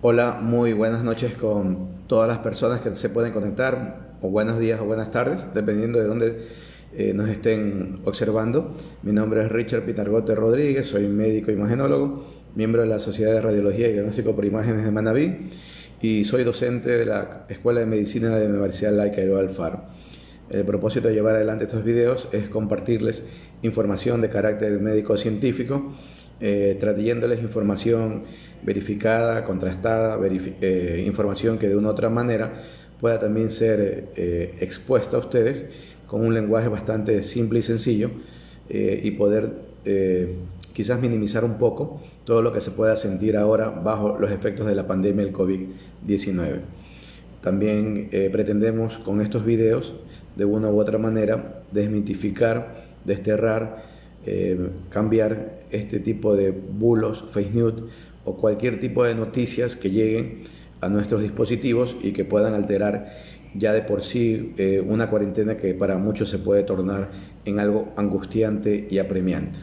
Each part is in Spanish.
Hola, muy buenas noches con todas las personas que se pueden conectar, o buenos días o buenas tardes, dependiendo de dónde nos estén observando. Mi nombre es Richard Pitargote Rodríguez, soy médico imagenólogo, miembro de la Sociedad de Radiología y Diagnóstico por Imágenes de Manabí y soy docente de la Escuela de Medicina de la Universidad Laica Eroa Alfaro. El propósito de llevar adelante estos videos es compartirles información de carácter médico-científico, trayéndoles información verificada, contrastada, información que de una u otra manera pueda también ser expuesta a ustedes con un lenguaje bastante simple y sencillo, y poder quizás minimizar un poco todo lo que se pueda sentir ahora bajo los efectos de la pandemia del COVID-19. También pretendemos con estos videos de una u otra manera desmitificar, desterrar, cambiar este tipo de bulos, fake news o cualquier tipo de noticias que lleguen a nuestros dispositivos y que puedan alterar ya de por sí una cuarentena que para muchos se puede tornar en algo angustiante y apremiante.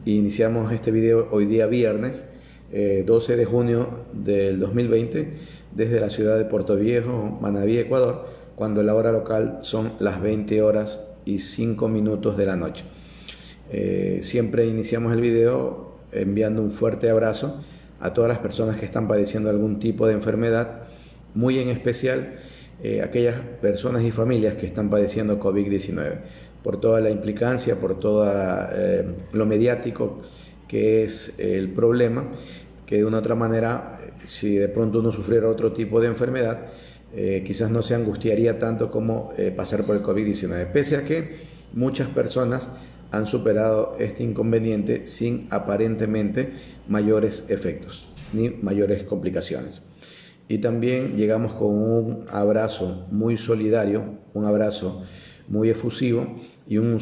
Iniciamos este video hoy día viernes 12 de junio del 2020 desde la ciudad de Puerto Viejo, Manabí, Ecuador, cuando la hora local son las 20 horas y 5 minutos de la noche. Siempre iniciamos el video enviando un fuerte abrazo a todas las personas que están padeciendo algún tipo de enfermedad, muy en especial aquellas personas y familias que están padeciendo COVID-19, por toda la implicancia, por todo lo mediático que es el problema, que de una u otra manera, si de pronto uno sufriera otro tipo de enfermedad, quizás no se angustiaría tanto como pasar por el COVID-19, pese a que muchas personas han superado este inconveniente sin aparentemente mayores efectos ni mayores complicaciones. Y también llegamos con un abrazo muy solidario, un abrazo muy efusivo y un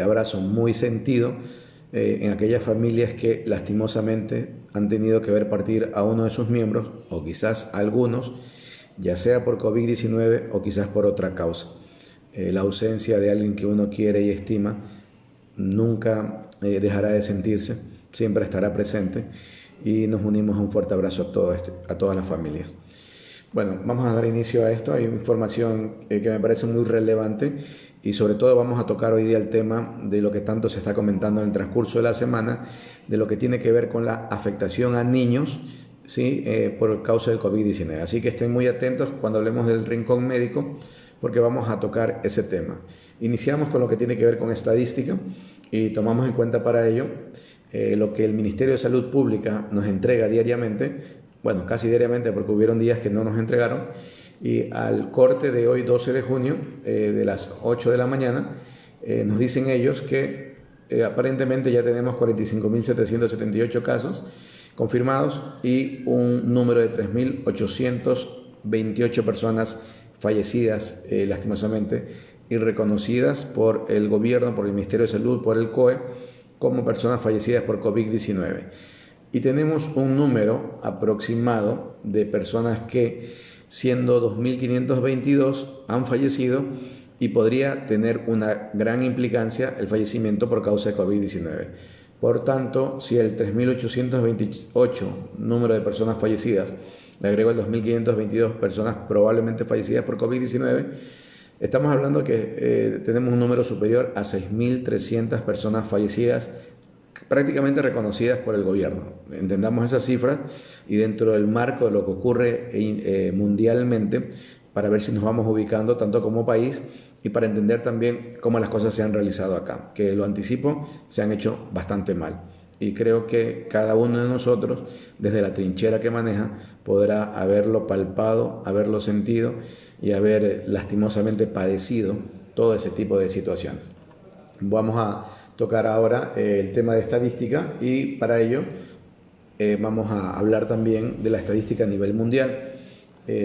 abrazo muy sentido en aquellas familias que lastimosamente han tenido que ver partir a uno de sus miembros, o quizás algunos, ya sea por COVID-19 o quizás por otra causa. La ausencia de alguien que uno quiere y estima nunca dejará de sentirse, siempre estará presente, y nos unimos a un fuerte abrazo a todas las familias. Bueno, vamos a dar inicio a esto. Hay información que me parece muy relevante y sobre todo vamos a tocar hoy día el tema de lo que tanto se está comentando en el transcurso de la semana, de lo que tiene que ver con la afectación a niños, ¿sí? Por causa del COVID-19. Así que estén muy atentos cuando hablemos del rincón médico, porque vamos a tocar ese tema. Iniciamos con lo que tiene que ver con estadística y tomamos en cuenta para ello lo que el Ministerio de Salud Pública nos entrega diariamente, bueno, casi diariamente porque hubieron días que no nos entregaron, y al corte de hoy 12 de junio de las 8 de la mañana nos dicen ellos que aparentemente ya tenemos 45.778 casos confirmados y un número de 3.828 personas fallecidas lastimosamente y reconocidas por el gobierno, por el Ministerio de Salud, por el COE, como personas fallecidas por COVID-19. Y tenemos un número aproximado de personas que, siendo 2.522, han fallecido, y podría tener una gran implicancia el fallecimiento por causa de COVID-19. Por tanto, si el 3.828 número de personas fallecidas le agrego el 2.522 personas probablemente fallecidas por COVID-19, estamos hablando que tenemos un número superior a 6.300 personas fallecidas prácticamente reconocidas por el gobierno. Entendamos esa cifra y dentro del marco de lo que ocurre mundialmente, para ver si nos vamos ubicando tanto como país y para entender también cómo las cosas se han realizado acá, que lo anticipo, se han hecho bastante mal. Y creo que cada uno de nosotros, desde la trinchera que maneja, podrá haberlo palpado, haberlo sentido y haber lastimosamente padecido todo ese tipo de situaciones. Vamos a tocar ahora el tema de estadística y para ello vamos a hablar también de la estadística a nivel mundial.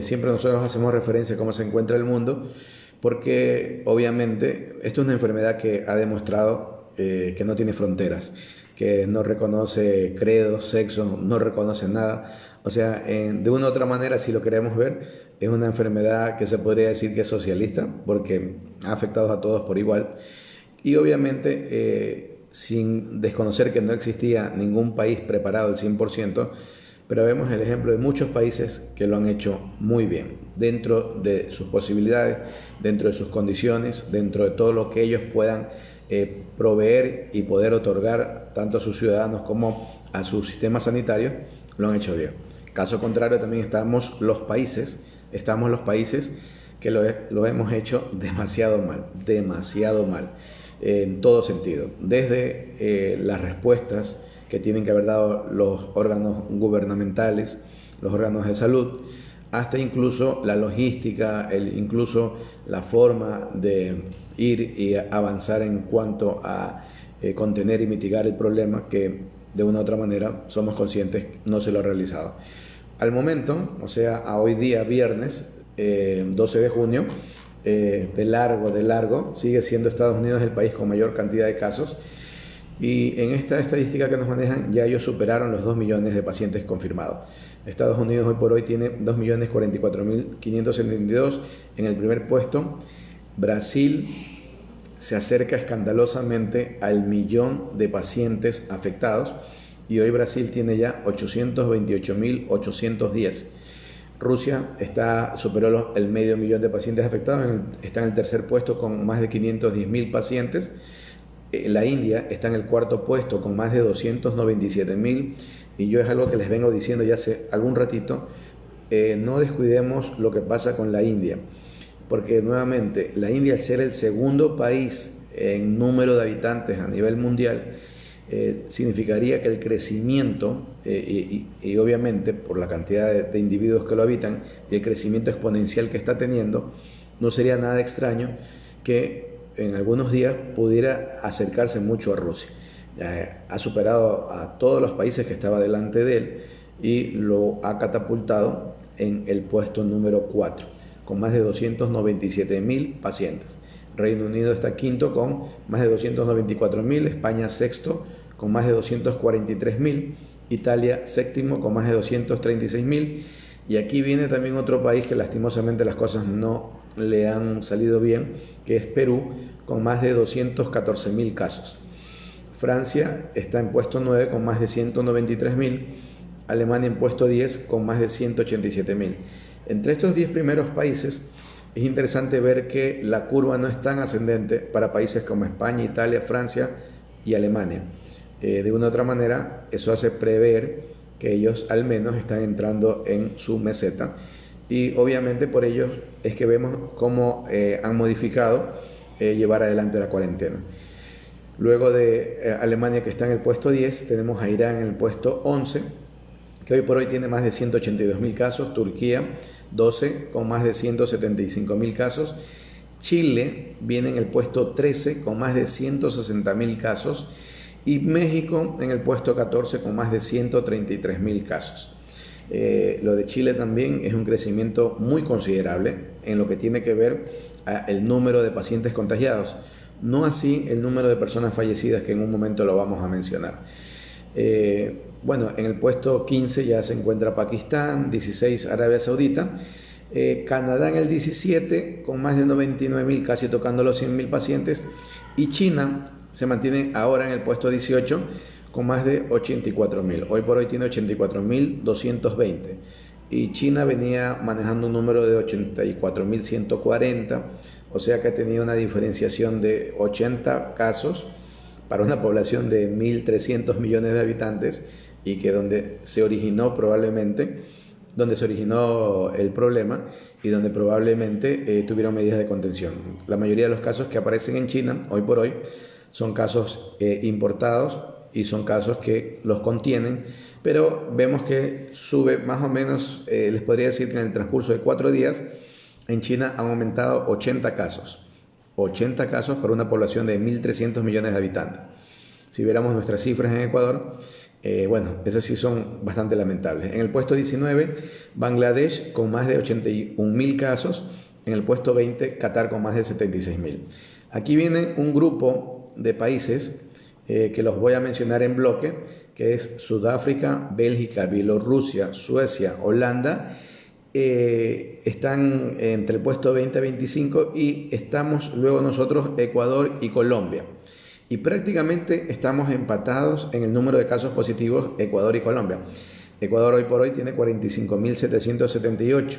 Siempre nosotros hacemos referencia a cómo se encuentra el mundo, porque obviamente esto es una enfermedad que ha demostrado que no tiene fronteras, que no reconoce credo, sexo, no reconoce nada. O sea, de una u otra manera, si lo queremos ver, es una enfermedad que se podría decir que es socialista, porque ha afectado a todos por igual. Y obviamente, sin desconocer que no existía ningún país preparado al 100%, pero vemos el ejemplo de muchos países que lo han hecho muy bien, dentro de sus posibilidades, dentro de sus condiciones, dentro de todo lo que ellos puedan proveer y poder otorgar tanto a sus ciudadanos como a su sistema sanitario, lo han hecho bien. Caso contrario, también estamos los países que lo hemos hecho demasiado mal, en todo sentido, desde las respuestas que tienen que haber dado los órganos gubernamentales, los órganos de salud, hasta incluso la logística, incluso la forma de ir y avanzar en cuanto a contener y mitigar el problema que de una u otra manera somos conscientes no se lo ha realizado. Al momento, o sea, a hoy día viernes 12 de junio, de largo, sigue siendo Estados Unidos el país con mayor cantidad de casos. Y en esta estadística que nos manejan, ya ellos superaron los 2 millones de pacientes confirmados. Estados Unidos hoy por hoy tiene 2.044.572 en el primer puesto. Brasil se acerca escandalosamente al 1.000.000 de pacientes afectados y hoy Brasil tiene ya 828.810. Rusia superó el 500.000 de pacientes afectados, está en el tercer puesto con más de 510.000 pacientes. La India está en el cuarto puesto con más de 297.000, y yo es algo que les vengo diciendo ya hace algún ratito, no descuidemos lo que pasa con la India, porque nuevamente la India, al ser el segundo país en número de habitantes a nivel mundial, significaría que el crecimiento, y obviamente por la cantidad de individuos que lo habitan y el crecimiento exponencial que está teniendo, no sería nada extraño que en algunos días pudiera acercarse mucho a Rusia. Ha superado a todos los países que estaba delante de él y lo ha catapultado en el puesto número 4, con más de 297.000 pacientes. Reino Unido está quinto con más de 294.000, España sexto con más de 243.000, Italia séptimo con más de 236.000, y aquí viene también otro país que lastimosamente las cosas no le han salido bien, que es Perú, con más de 214.000 casos. Francia está en puesto 9 con más de 193.000, Alemania en puesto 10 con más de 187.000. Entre estos 10 primeros países es interesante ver que la curva no es tan ascendente para países como España, Italia, Francia y Alemania. De una u otra manera, eso hace prever que ellos al menos están entrando en su meseta, y obviamente por ello es que vemos cómo han modificado llevar adelante la cuarentena. Luego de Alemania, que está en el puesto 10, tenemos a Irán en el puesto 11, que hoy por hoy tiene más de 182.000 casos, Turquía 12 con más de 175.000 casos, Chile viene en el puesto 13 con más de 160.000 casos, y México en el puesto 14 con más de 133.000 casos. Lo de Chile también es un crecimiento muy considerable en lo que tiene que ver el número de pacientes contagiados, no así el número de personas fallecidas, que en un momento lo vamos a mencionar. Bueno, en el puesto 15 ya se encuentra Pakistán, 16 Arabia Saudita, Canadá en el 17 con más de 99.000, casi tocando los 100.000 pacientes, y China se mantiene ahora en el puesto 18 con más de 84.000. Hoy por hoy tiene 84.220, y China venía manejando un número de 84.140, o sea que ha tenido una diferenciación de 80 casos para una población de 1.300 millones de habitantes, y que donde se originó el problema y donde probablemente tuvieron medidas de contención. La mayoría de los casos que aparecen en China hoy por hoy son casos importados y son casos que los contienen, pero vemos que sube más o menos, les podría decir que en el transcurso de 4 días en China han aumentado 80 casos para una población de 1.300 millones de habitantes. Si viéramos nuestras cifras en Ecuador, bueno, esas sí son bastante lamentables. En el puesto 19, Bangladesh con más de 81.000 casos. En el puesto 20, Qatar con más de 76.000. Aquí viene un grupo de países que los voy a mencionar en bloque, que es Sudáfrica, Bélgica, Bielorrusia, Suecia, Holanda. Están entre el puesto 20 a 25, y estamos luego nosotros, Ecuador y Colombia. Y prácticamente estamos empatados en el número de casos positivos, Ecuador y Colombia. Ecuador hoy por hoy tiene 45.778.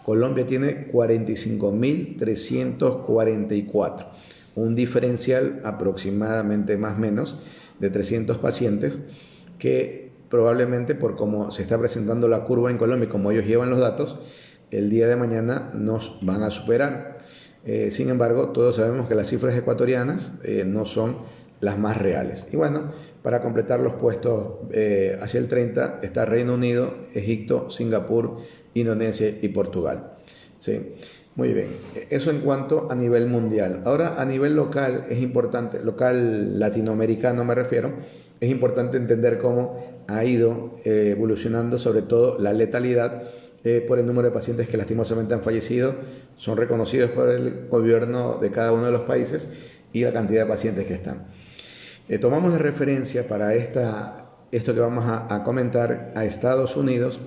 Colombia tiene 45.344. Un diferencial aproximadamente más o menos de 300 pacientes que probablemente por cómo se está presentando la curva en Colombia y como ellos llevan los datos, el día de mañana nos van a superar. Sin embargo, todos sabemos que las cifras ecuatorianas no son las más reales. Y bueno, para completar los puestos hacia el 30 está Reino Unido, Egipto, Singapur, Indonesia y Portugal. ¿Sí? Muy bien, eso en cuanto a nivel mundial. Ahora a nivel local es importante, local latinoamericano me refiero, es importante entender cómo ha ido evolucionando sobre todo la letalidad por el número de pacientes que lastimosamente han fallecido, son reconocidos por el gobierno de cada uno de los países y la cantidad de pacientes que están. Tomamos de referencia para esto que vamos a comentar a Estados Unidos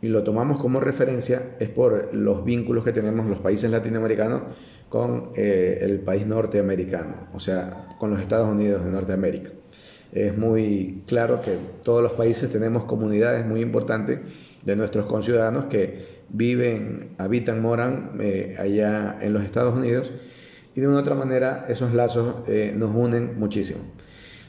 y lo tomamos como referencia es por los vínculos que tenemos los países latinoamericanos con el país norteamericano, o sea, con los Estados Unidos de Norteamérica. Es muy claro que todos los países tenemos comunidades muy importantes de nuestros conciudadanos que viven, habitan, moran allá en los Estados Unidos y de una u otra manera esos lazos nos unen muchísimo.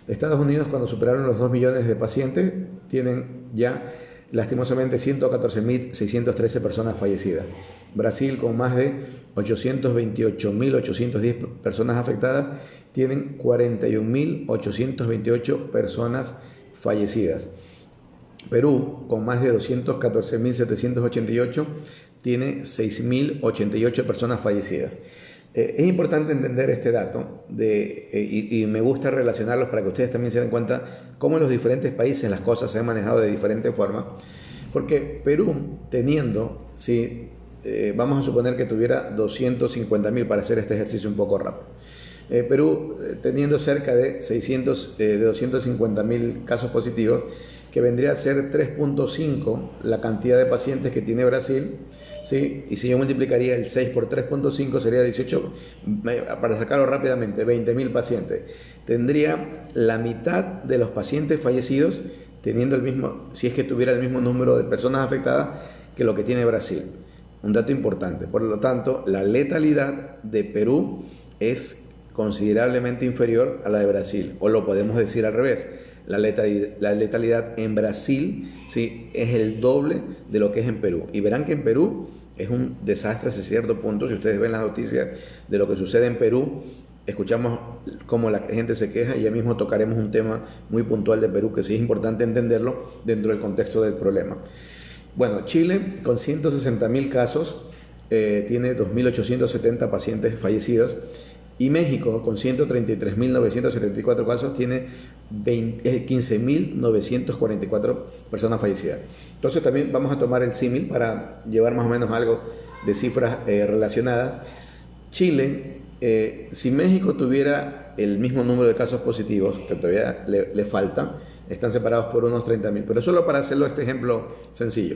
Estados Unidos, cuando superaron los 2 millones de pacientes, tienen ya lastimosamente 114.613 personas fallecidas. Brasil, con más de 828.810 personas afectadas, tienen 41.828 personas fallecidas. Perú, con más de 214.788, tiene 6.088 personas fallecidas. Es importante entender este dato y me gusta relacionarlos para que ustedes también se den cuenta cómo en los diferentes países las cosas se han manejado de diferente forma. Porque Perú, teniendo, vamos a suponer que tuviera 250.000 para hacer este ejercicio un poco rápido. Perú, teniendo cerca de 250.000 casos positivos, que vendría a ser 3.5 la cantidad de pacientes que tiene Brasil, ¿sí? Y si yo multiplicaría el 6 por 3.5 sería 18, para sacarlo rápidamente, 20.000 pacientes. Tendría la mitad de los pacientes fallecidos teniendo el mismo, si es que tuviera el mismo número de personas afectadas que lo que tiene Brasil. Un dato importante. Por lo tanto, la letalidad de Perú es considerablemente inferior a la de Brasil, o lo podemos decir al revés. La letalidad en Brasil, ¿sí?, es el doble de lo que es en Perú. Y verán que en Perú es un desastre hasta cierto punto. Si ustedes ven las noticias de lo que sucede en Perú, escuchamos cómo la gente se queja y ya mismo tocaremos un tema muy puntual de Perú que sí es importante entenderlo dentro del contexto del problema. Bueno, Chile con 160.000 casos tiene 2.870 pacientes fallecidos. Y México, con 133.974 casos, tiene 15.944 personas fallecidas. Entonces también vamos a tomar el símil para llevar más o menos algo de cifras relacionadas. Chile, si México tuviera el mismo número de casos positivos, que todavía le falta, están separados por unos 30.000. Pero solo para hacerlo este ejemplo sencillo.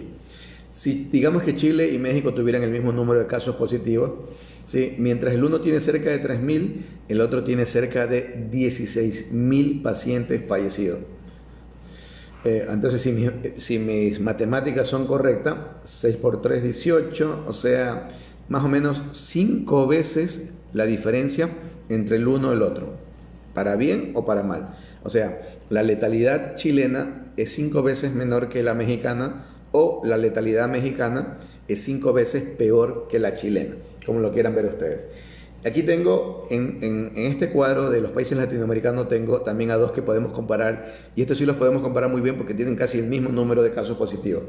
Si digamos que Chile y México tuvieran el mismo número de casos positivos, ¿sí?, mientras el uno tiene cerca de 3.000, el otro tiene cerca de 16.000 pacientes fallecidos. Entonces, si mis matemáticas son correctas, 6 por 3, 18, o sea, más o menos 5 veces la diferencia entre el uno y el otro, para bien o para mal. O sea, la letalidad chilena es 5 veces menor que la mexicana, o la letalidad mexicana es 5 veces peor que la chilena, como lo quieran ver ustedes. Aquí tengo, en este cuadro de los países latinoamericanos, tengo también a dos que podemos comparar, y estos sí los podemos comparar muy bien porque tienen casi el mismo número de casos positivos.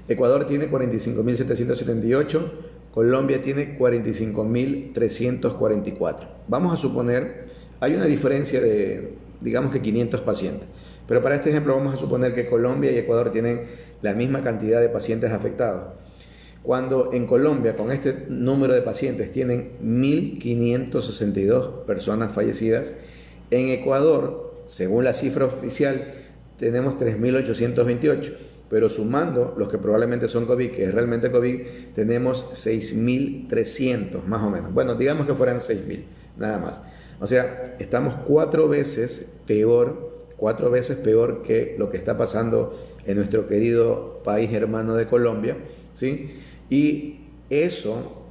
Ecuador tiene 45.778, Colombia tiene 45.344. Vamos a suponer, hay una diferencia de, digamos que 500 pacientes, pero para este ejemplo vamos a suponer que Colombia y Ecuador tienen la misma cantidad de pacientes afectados. Cuando en Colombia, con este número de pacientes, tienen 1.562 personas fallecidas, en Ecuador, según la cifra oficial, tenemos 3.828, pero sumando los que probablemente son COVID, que es realmente COVID, tenemos 6.300 más o menos. Bueno, digamos que fueran 6.000, nada más. O sea, estamos 4 veces peor que lo que está pasando en nuestro querido país hermano de Colombia, ¿sí? Y eso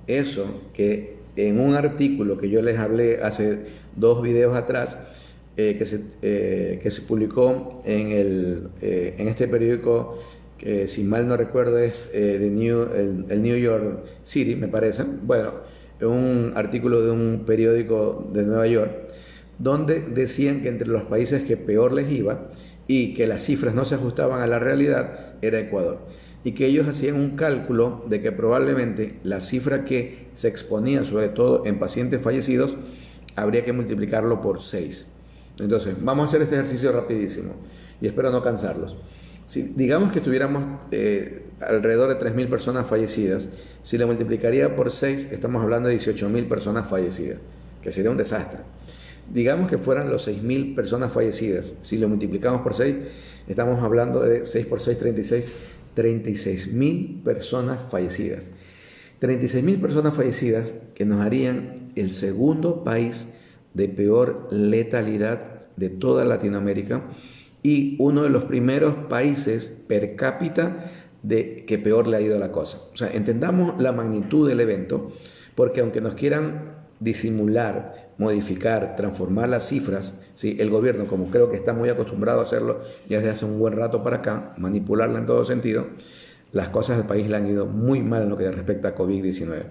que en un artículo que yo les hablé hace 2 videos atrás, que se publicó en este periódico, que si mal no recuerdo es el New York City, me parece. Bueno, un artículo de un periódico de Nueva York, donde decían que entre los países que peor les iba y que las cifras no se ajustaban a la realidad era Ecuador, y que ellos hacían un cálculo de que probablemente la cifra que se exponía, sobre todo en pacientes fallecidos, habría que multiplicarlo por 6. Entonces, vamos a hacer este ejercicio rapidísimo y espero no cansarlos. Si digamos que tuviéramos alrededor de 3.000 personas fallecidas, si lo multiplicaría por 6, estamos hablando de 18.000 personas fallecidas, que sería un desastre. Digamos que fueran los 6.000 personas fallecidas, si lo multiplicamos por 6, estamos hablando de 6 por 6, 36.000 personas fallecidas. 36.000 personas fallecidas que nos harían el segundo país de peor letalidad de toda Latinoamérica y uno de los primeros países per cápita de que peor le ha ido la cosa. O sea, entendamos la magnitud del evento, porque aunque nos quieran disimular, modificar, transformar las cifras, ¿sí? El gobierno, como creo que está muy acostumbrado a hacerlo ya desde hace un buen rato para acá, manipularla en todo sentido, las cosas del país le han ido muy mal en lo que respecta a COVID-19.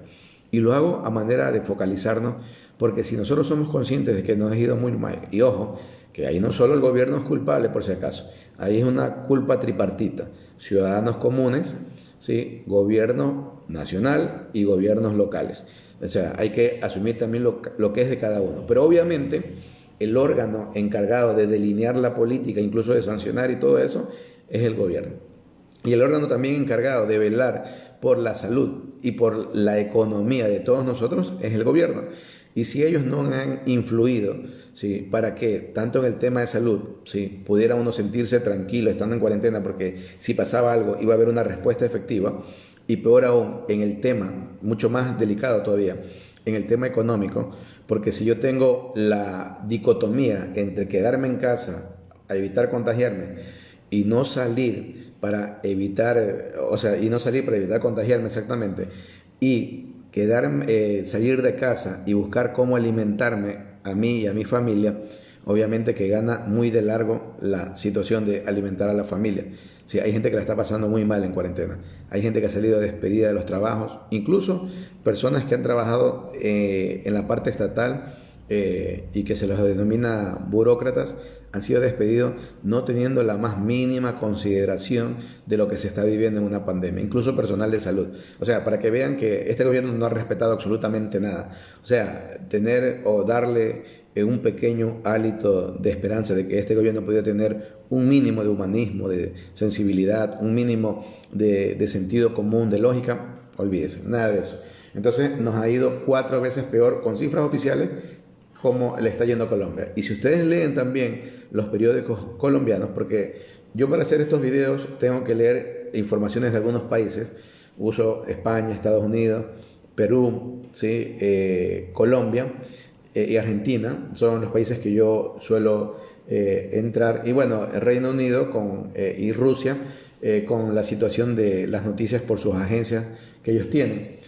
Y lo hago a manera de focalizarnos, porque si nosotros somos conscientes de que nos ha ido muy mal, y ojo, que ahí no solo el gobierno es culpable por si acaso, ahí es una culpa tripartita, ciudadanos comunes, ¿sí? Gobierno nacional y gobiernos locales. O sea, hay que asumir también lo que es de cada uno. Pero obviamente el órgano encargado de delinear la política, incluso de sancionar y todo eso, es el gobierno. Y el órgano también encargado de velar por la salud y por la economía de todos nosotros es el gobierno. Y si ellos no han influido, ¿sí? Para que, tanto en el tema de salud, ¿sí? Pudiera uno sentirse tranquilo estando en cuarentena, porque si pasaba algo iba a haber una respuesta efectiva, y peor aún en el tema, mucho más delicado todavía, en el tema económico, porque si yo tengo la dicotomía entre quedarme en casa a evitar contagiarme y no salir para evitar, y no salir para evitar contagiarme exactamente, y salir de casa y buscar cómo alimentarme a mí y a mi familia, obviamente que gana muy de largo la situación de alimentar a la familia. Sí, hay gente que la está pasando muy mal en cuarentena, hay gente que ha salido despedida de los trabajos, incluso personas que han trabajado en la parte estatal y que se los denomina burócratas, han sido despedidos no teniendo la más mínima consideración de lo que se está viviendo en una pandemia, incluso personal de salud. O sea, para que vean que este gobierno no ha respetado absolutamente nada. O sea, tener o darle un pequeño hálito de esperanza de que este gobierno pudiera tener un mínimo de humanismo, de sensibilidad, un mínimo de sentido común, de lógica, olvídese, nada de eso. Entonces nos ha ido 4 veces peor con cifras oficiales como le está yendo a Colombia. Y si ustedes leen también los periódicos colombianos, porque yo para hacer estos videos tengo que leer informaciones de algunos países, uso España, Estados Unidos, Perú, ¿sí? Colombia y Argentina, son los países que yo suelo entrar, y bueno, el Reino Unido y Rusia, con la situación de las noticias por sus agencias que ellos tienen.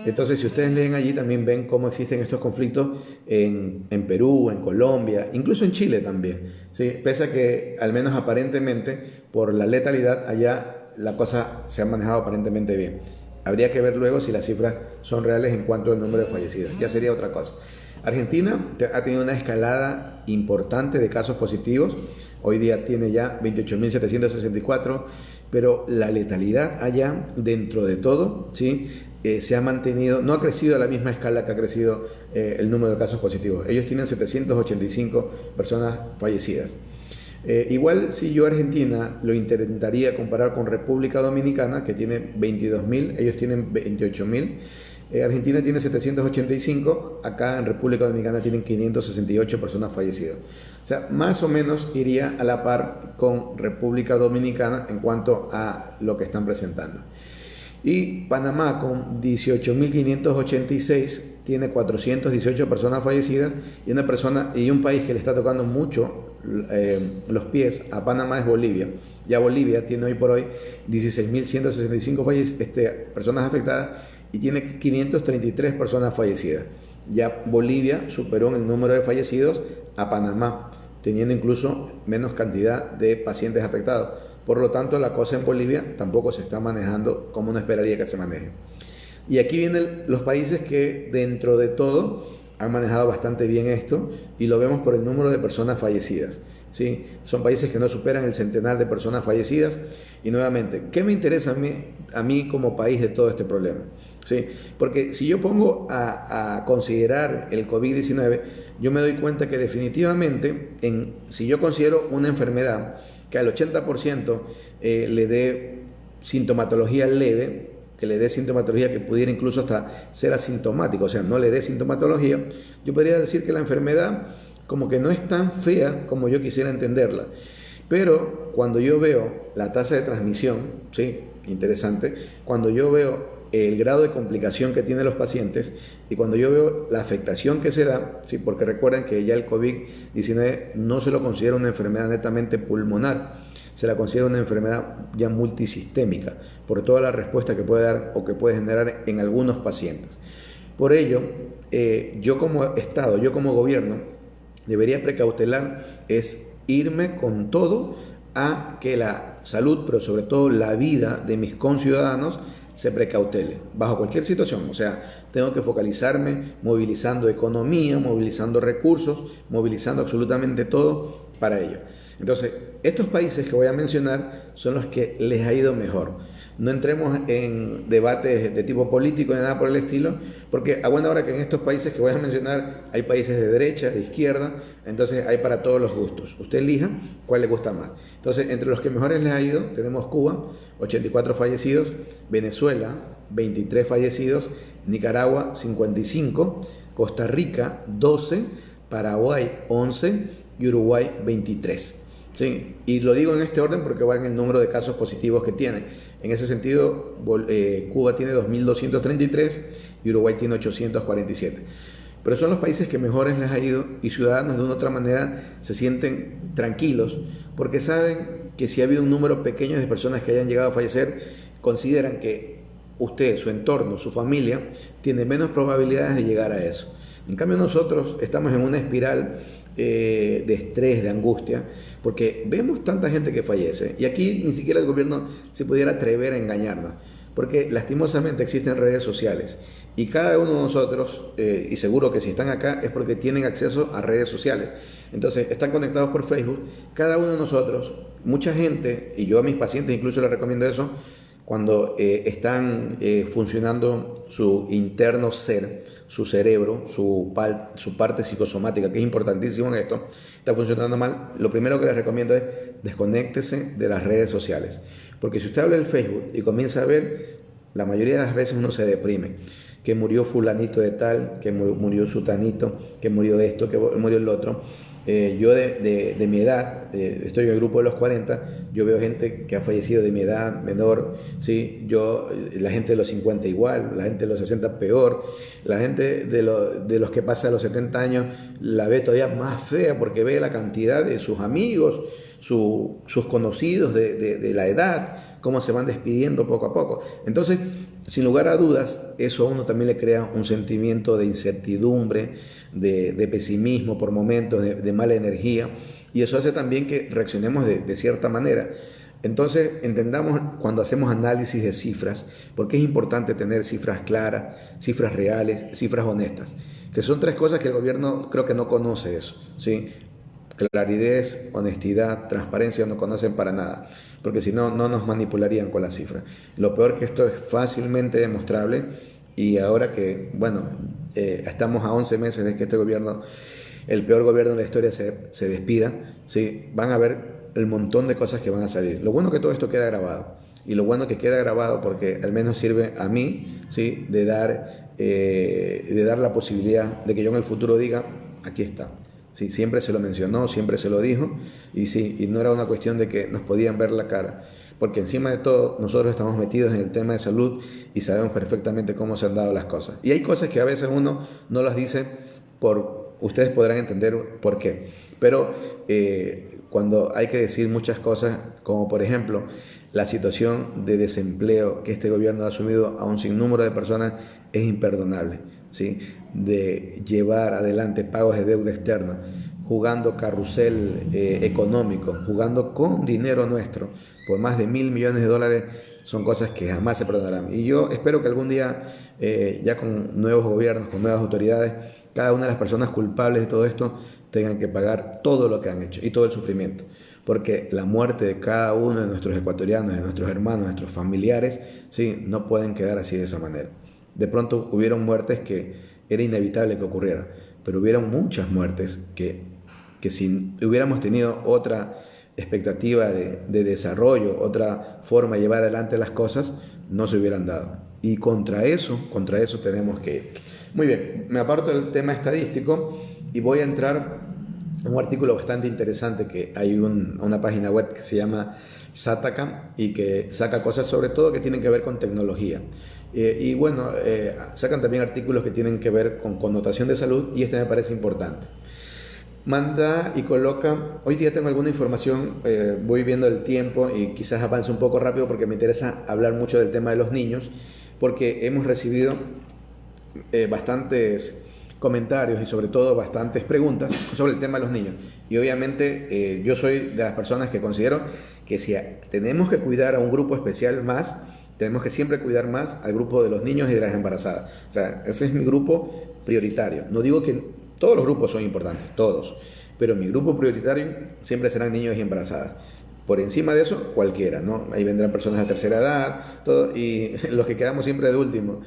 Entonces, si ustedes leen allí, también ven cómo existen estos conflictos en Perú, en Colombia, incluso en Chile también, ¿sí? Pese a que, al menos aparentemente, por la letalidad, allá la cosa se ha manejado aparentemente bien. Habría que ver luego si las cifras son reales en cuanto al número de fallecidos, ya sería otra cosa. Argentina ha tenido una escalada importante de casos positivos, hoy día tiene ya 28.764, pero la letalidad allá, dentro de todo, ¿sí? Se ha mantenido, no ha crecido a la misma escala que ha crecido el número de casos positivos. Ellos tienen 785 personas fallecidas. Igual si yo Argentina lo intentaría comparar con República Dominicana, que tiene 22.000, ellos tienen 28.000. Argentina tiene 785, acá en República Dominicana tienen 568 personas fallecidas. O sea, más o menos iría a la par con República Dominicana en cuanto a lo que están presentando. Y Panamá, con 18.586, tiene 418 personas fallecidas, y un país que le está tocando mucho los pies a Panamá es Bolivia. Ya Bolivia tiene hoy por hoy 16.165 personas afectadas y tiene 533 personas fallecidas. Ya Bolivia superó en el número de fallecidos a Panamá, teniendo incluso menos cantidad de pacientes afectados. Por lo tanto, la cosa en Bolivia tampoco se está manejando como uno esperaría que se maneje. Y aquí vienen los países que dentro de todo han manejado bastante bien esto y lo vemos por el número de personas fallecidas. ¿Sí? Son países que no superan el centenar de personas fallecidas. Y nuevamente, ¿qué me interesa a mí como país de todo este problema? ¿Sí? Porque si yo pongo a considerar el COVID-19, yo me doy cuenta que definitivamente, si yo considero una enfermedad que al 80% le dé sintomatología leve, que le dé sintomatología que pudiera incluso hasta ser asintomático, o sea, no le dé sintomatología, yo podría decir que la enfermedad como que no es tan fea como yo quisiera entenderla. Pero cuando yo veo la tasa de transmisión, sí, interesante, cuando yo veo el grado de complicación que tienen los pacientes y cuando yo veo la afectación que se da, sí, porque recuerden que ya el COVID-19 no se lo considera una enfermedad netamente pulmonar, se la considera una enfermedad ya multisistémica por toda la respuesta que puede dar o que puede generar en algunos pacientes. Por ello, yo como Estado, yo como gobierno, debería precautelar es irme con todo a que la salud, pero sobre todo la vida de mis conciudadanos se precautele, bajo cualquier situación. O sea, tengo que focalizarme movilizando economía, movilizando recursos, movilizando absolutamente todo para ello. Entonces, estos países que voy a mencionar son los que les ha ido mejor. No entremos en debates de tipo político ni nada por el estilo, porque a buena hora que en estos países que voy a mencionar hay países de derecha, de izquierda, entonces hay para todos los gustos. Usted elija cuál le gusta más. Entonces, entre los que mejores les ha ido, tenemos Cuba, 84 fallecidos, Venezuela, 23 fallecidos, Nicaragua, 55, Costa Rica, 12, Paraguay, 11 y Uruguay, 23. Sí, y lo digo en este orden porque va en el número de casos positivos que tiene. En ese sentido, Cuba tiene 2.233 y Uruguay tiene 847. Pero son los países que mejores les ha ido y ciudadanos de una u otra manera se sienten tranquilos porque saben que si ha habido un número pequeño de personas que hayan llegado a fallecer, consideran que usted, su entorno, su familia, tiene menos probabilidades de llegar a eso. En cambio nosotros estamos en una espiral de estrés, de angustia, porque vemos tanta gente que fallece y aquí ni siquiera el gobierno se pudiera atrever a engañarnos, porque lastimosamente existen redes sociales y cada uno de nosotros, y seguro que si están acá es porque tienen acceso a redes sociales, entonces están conectados por Facebook, cada uno de nosotros, mucha gente, y yo a mis pacientes incluso les recomiendo eso, cuando están funcionando su interno ser, su cerebro, su parte psicosomática, que es importantísimo en esto, está funcionando mal, lo primero que les recomiendo es desconéctese de las redes sociales. Porque si usted habla del Facebook y comienza a ver, la mayoría de las veces uno se deprime. Que murió fulanito de tal, que murió sutanito, que murió esto, que murió el otro. Yo de mi edad, estoy en el grupo de los 40, yo veo gente que ha fallecido de mi edad menor, ¿sí? La gente de los 50 igual, la gente de los 60 peor, la gente de los que pasa a los 70 años la ve todavía más fea porque ve la cantidad de sus amigos, sus conocidos de la edad, cómo se van despidiendo poco a poco. Entonces, sin lugar a dudas, eso a uno también le crea un sentimiento de incertidumbre, de pesimismo por momentos, de mala energía, y eso hace también que reaccionemos de cierta manera. Entonces, entendamos cuando hacemos análisis de cifras, porque es importante tener cifras claras, cifras reales, cifras honestas, que son tres cosas que el gobierno creo que no conoce eso, ¿sí? Claridad, honestidad, transparencia no conocen para nada, porque si no, no nos manipularían con las cifras. Lo peor es que esto es fácilmente demostrable y ahora que, bueno, estamos a 11 meses de que este gobierno, el peor gobierno de la historia, se despida, ¿sí? Van a ver el montón de cosas que van a salir. Lo bueno es que todo esto queda grabado y lo bueno es que queda grabado porque al menos sirve a mí, ¿sí? de dar la posibilidad de que yo en el futuro diga, aquí está. Sí, siempre se lo mencionó, siempre se lo dijo y sí, y no era una cuestión de que nos podían ver la cara, porque encima de todo nosotros estamos metidos en el tema de salud y sabemos perfectamente cómo se han dado las cosas. Y hay cosas que a veces uno no las dice ustedes podrán entender por qué. Pero cuando hay que decir muchas cosas, como por ejemplo la situación de desempleo que este gobierno ha asumido a un sinnúmero de personas, es imperdonable, ¿sí? De llevar adelante pagos de deuda externa, jugando carrusel económico, jugando con dinero nuestro, por más de $1.000 millones, son cosas que jamás se perdonarán. Y yo espero que algún día, ya con nuevos gobiernos, con nuevas autoridades, cada una de las personas culpables de todo esto tengan que pagar todo lo que han hecho y todo el sufrimiento. Porque la muerte de cada uno de nuestros ecuatorianos, de nuestros hermanos, de nuestros familiares, ¿sí? No pueden quedar así de esa manera. De pronto hubieron muertes que era inevitable que ocurrieran, pero hubieron muchas muertes que si hubiéramos tenido otra expectativa de desarrollo, otra forma de llevar adelante las cosas, no se hubieran dado. Y contra eso tenemos que ir. Muy bien, me aparto del tema estadístico y voy a entrar en un artículo bastante interesante que hay una página web que se llama Sataka y que saca cosas sobre todo que tienen que ver con tecnología. Y bueno, sacan también artículos que tienen que ver con connotación de salud y este me parece importante. Manda y coloca, hoy día tengo alguna información, voy viendo el tiempo y quizás avance un poco rápido porque me interesa hablar mucho del tema de los niños, porque hemos recibido bastantes comentarios y sobre todo bastantes preguntas sobre el tema de los niños. Y obviamente yo soy de las personas que considero que si tenemos que cuidar a un grupo especial más, tenemos que siempre cuidar más al grupo de los niños y de las embarazadas. O sea, ese es mi grupo prioritario. No digo que todos los grupos son importantes, todos, pero mi grupo prioritario siempre serán niños y embarazadas. Por encima de eso, cualquiera, ¿no? Ahí vendrán personas de tercera edad, todo, y los que quedamos siempre de último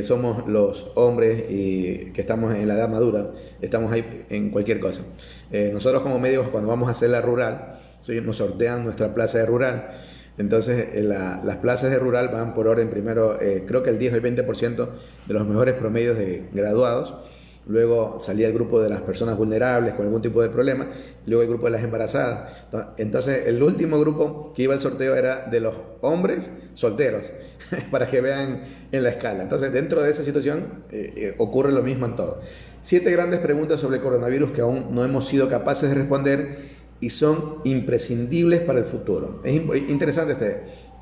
somos los hombres y que estamos en la edad madura, estamos ahí en cualquier cosa. Nosotros como médicos, cuando vamos a hacer la rural, ¿sí? Nos sortean nuestra plaza de rural. Entonces, las plazas de rural van por orden primero, creo que el 10 o el 20% de los mejores promedios de graduados. Luego salía el grupo de las personas vulnerables con algún tipo de problema, luego el grupo de las embarazadas. Entonces el último grupo que iba al sorteo era de los hombres solteros, para que vean en la escala. Entonces dentro de esa situación ocurre lo mismo en todo. 7 grandes preguntas sobre el coronavirus que aún no hemos sido capaces de responder y son imprescindibles para el futuro. Es interesante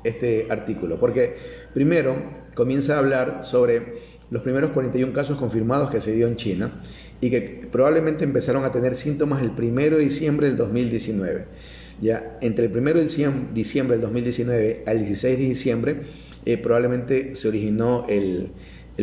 este artículo, porque primero comienza a hablar sobre los primeros 41 casos confirmados que se dio en China y que probablemente empezaron a tener síntomas el 1 de diciembre del 2019. Ya entre el 1 de diciembre del 2019 al 16 de diciembre probablemente se originó el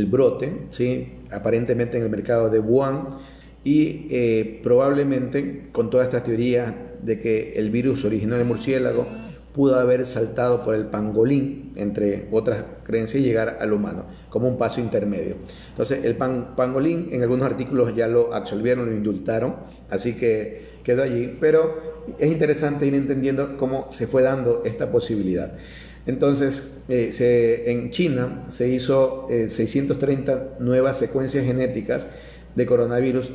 brote, ¿sí? Aparentemente en el mercado de Wuhan y probablemente con todas estas teorías de que el virus originó en el murciélago, pudo haber saltado por el pangolín, entre otras creencias, y llegar al humano, como un paso intermedio. Entonces, el pangolín, en algunos artículos ya lo absolvieron, lo indultaron, así que quedó allí, pero es interesante ir entendiendo cómo se fue dando esta posibilidad. Entonces, en China se hizo 630 nuevas secuencias genéticas de coronavirus,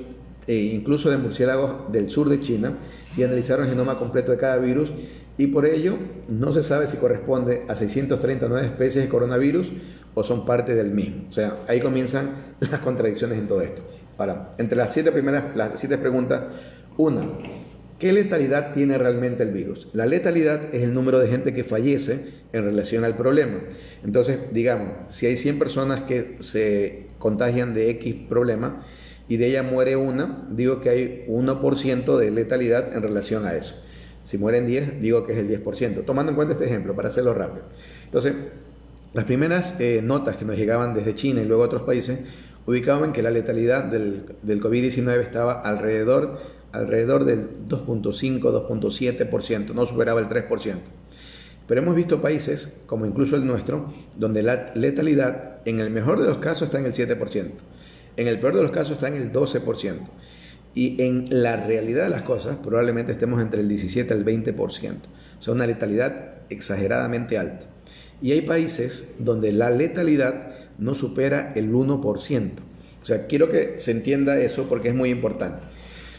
incluso de murciélagos del sur de China, y analizaron el genoma completo de cada virus, y por ello no se sabe si corresponde a 639 especies de coronavirus o son parte del mismo. O sea, ahí comienzan las contradicciones en todo esto. Ahora, entre las 7 preguntas, una, ¿qué letalidad tiene realmente el virus? La letalidad es el número de gente que fallece en relación al problema. Entonces, digamos, si hay 100 personas que se contagian de X problema y de ella muere una, digo que hay 1% de letalidad en relación a eso. Si mueren 10, digo que es el 10%, tomando en cuenta este ejemplo para hacerlo rápido. Entonces, las primeras notas que nos llegaban desde China y luego a otros países ubicaban que la letalidad del COVID-19 estaba alrededor del 2.5, 2.7%, no superaba el 3%. Pero hemos visto países, como incluso el nuestro, donde la letalidad en el mejor de los casos está en el 7%, en el peor de los casos está en el 12%. Y en la realidad de las cosas probablemente estemos entre el 17 al 20%. O sea, una letalidad exageradamente alta. Y hay países donde la letalidad no supera el 1%. O sea, quiero que se entienda eso porque es muy importante.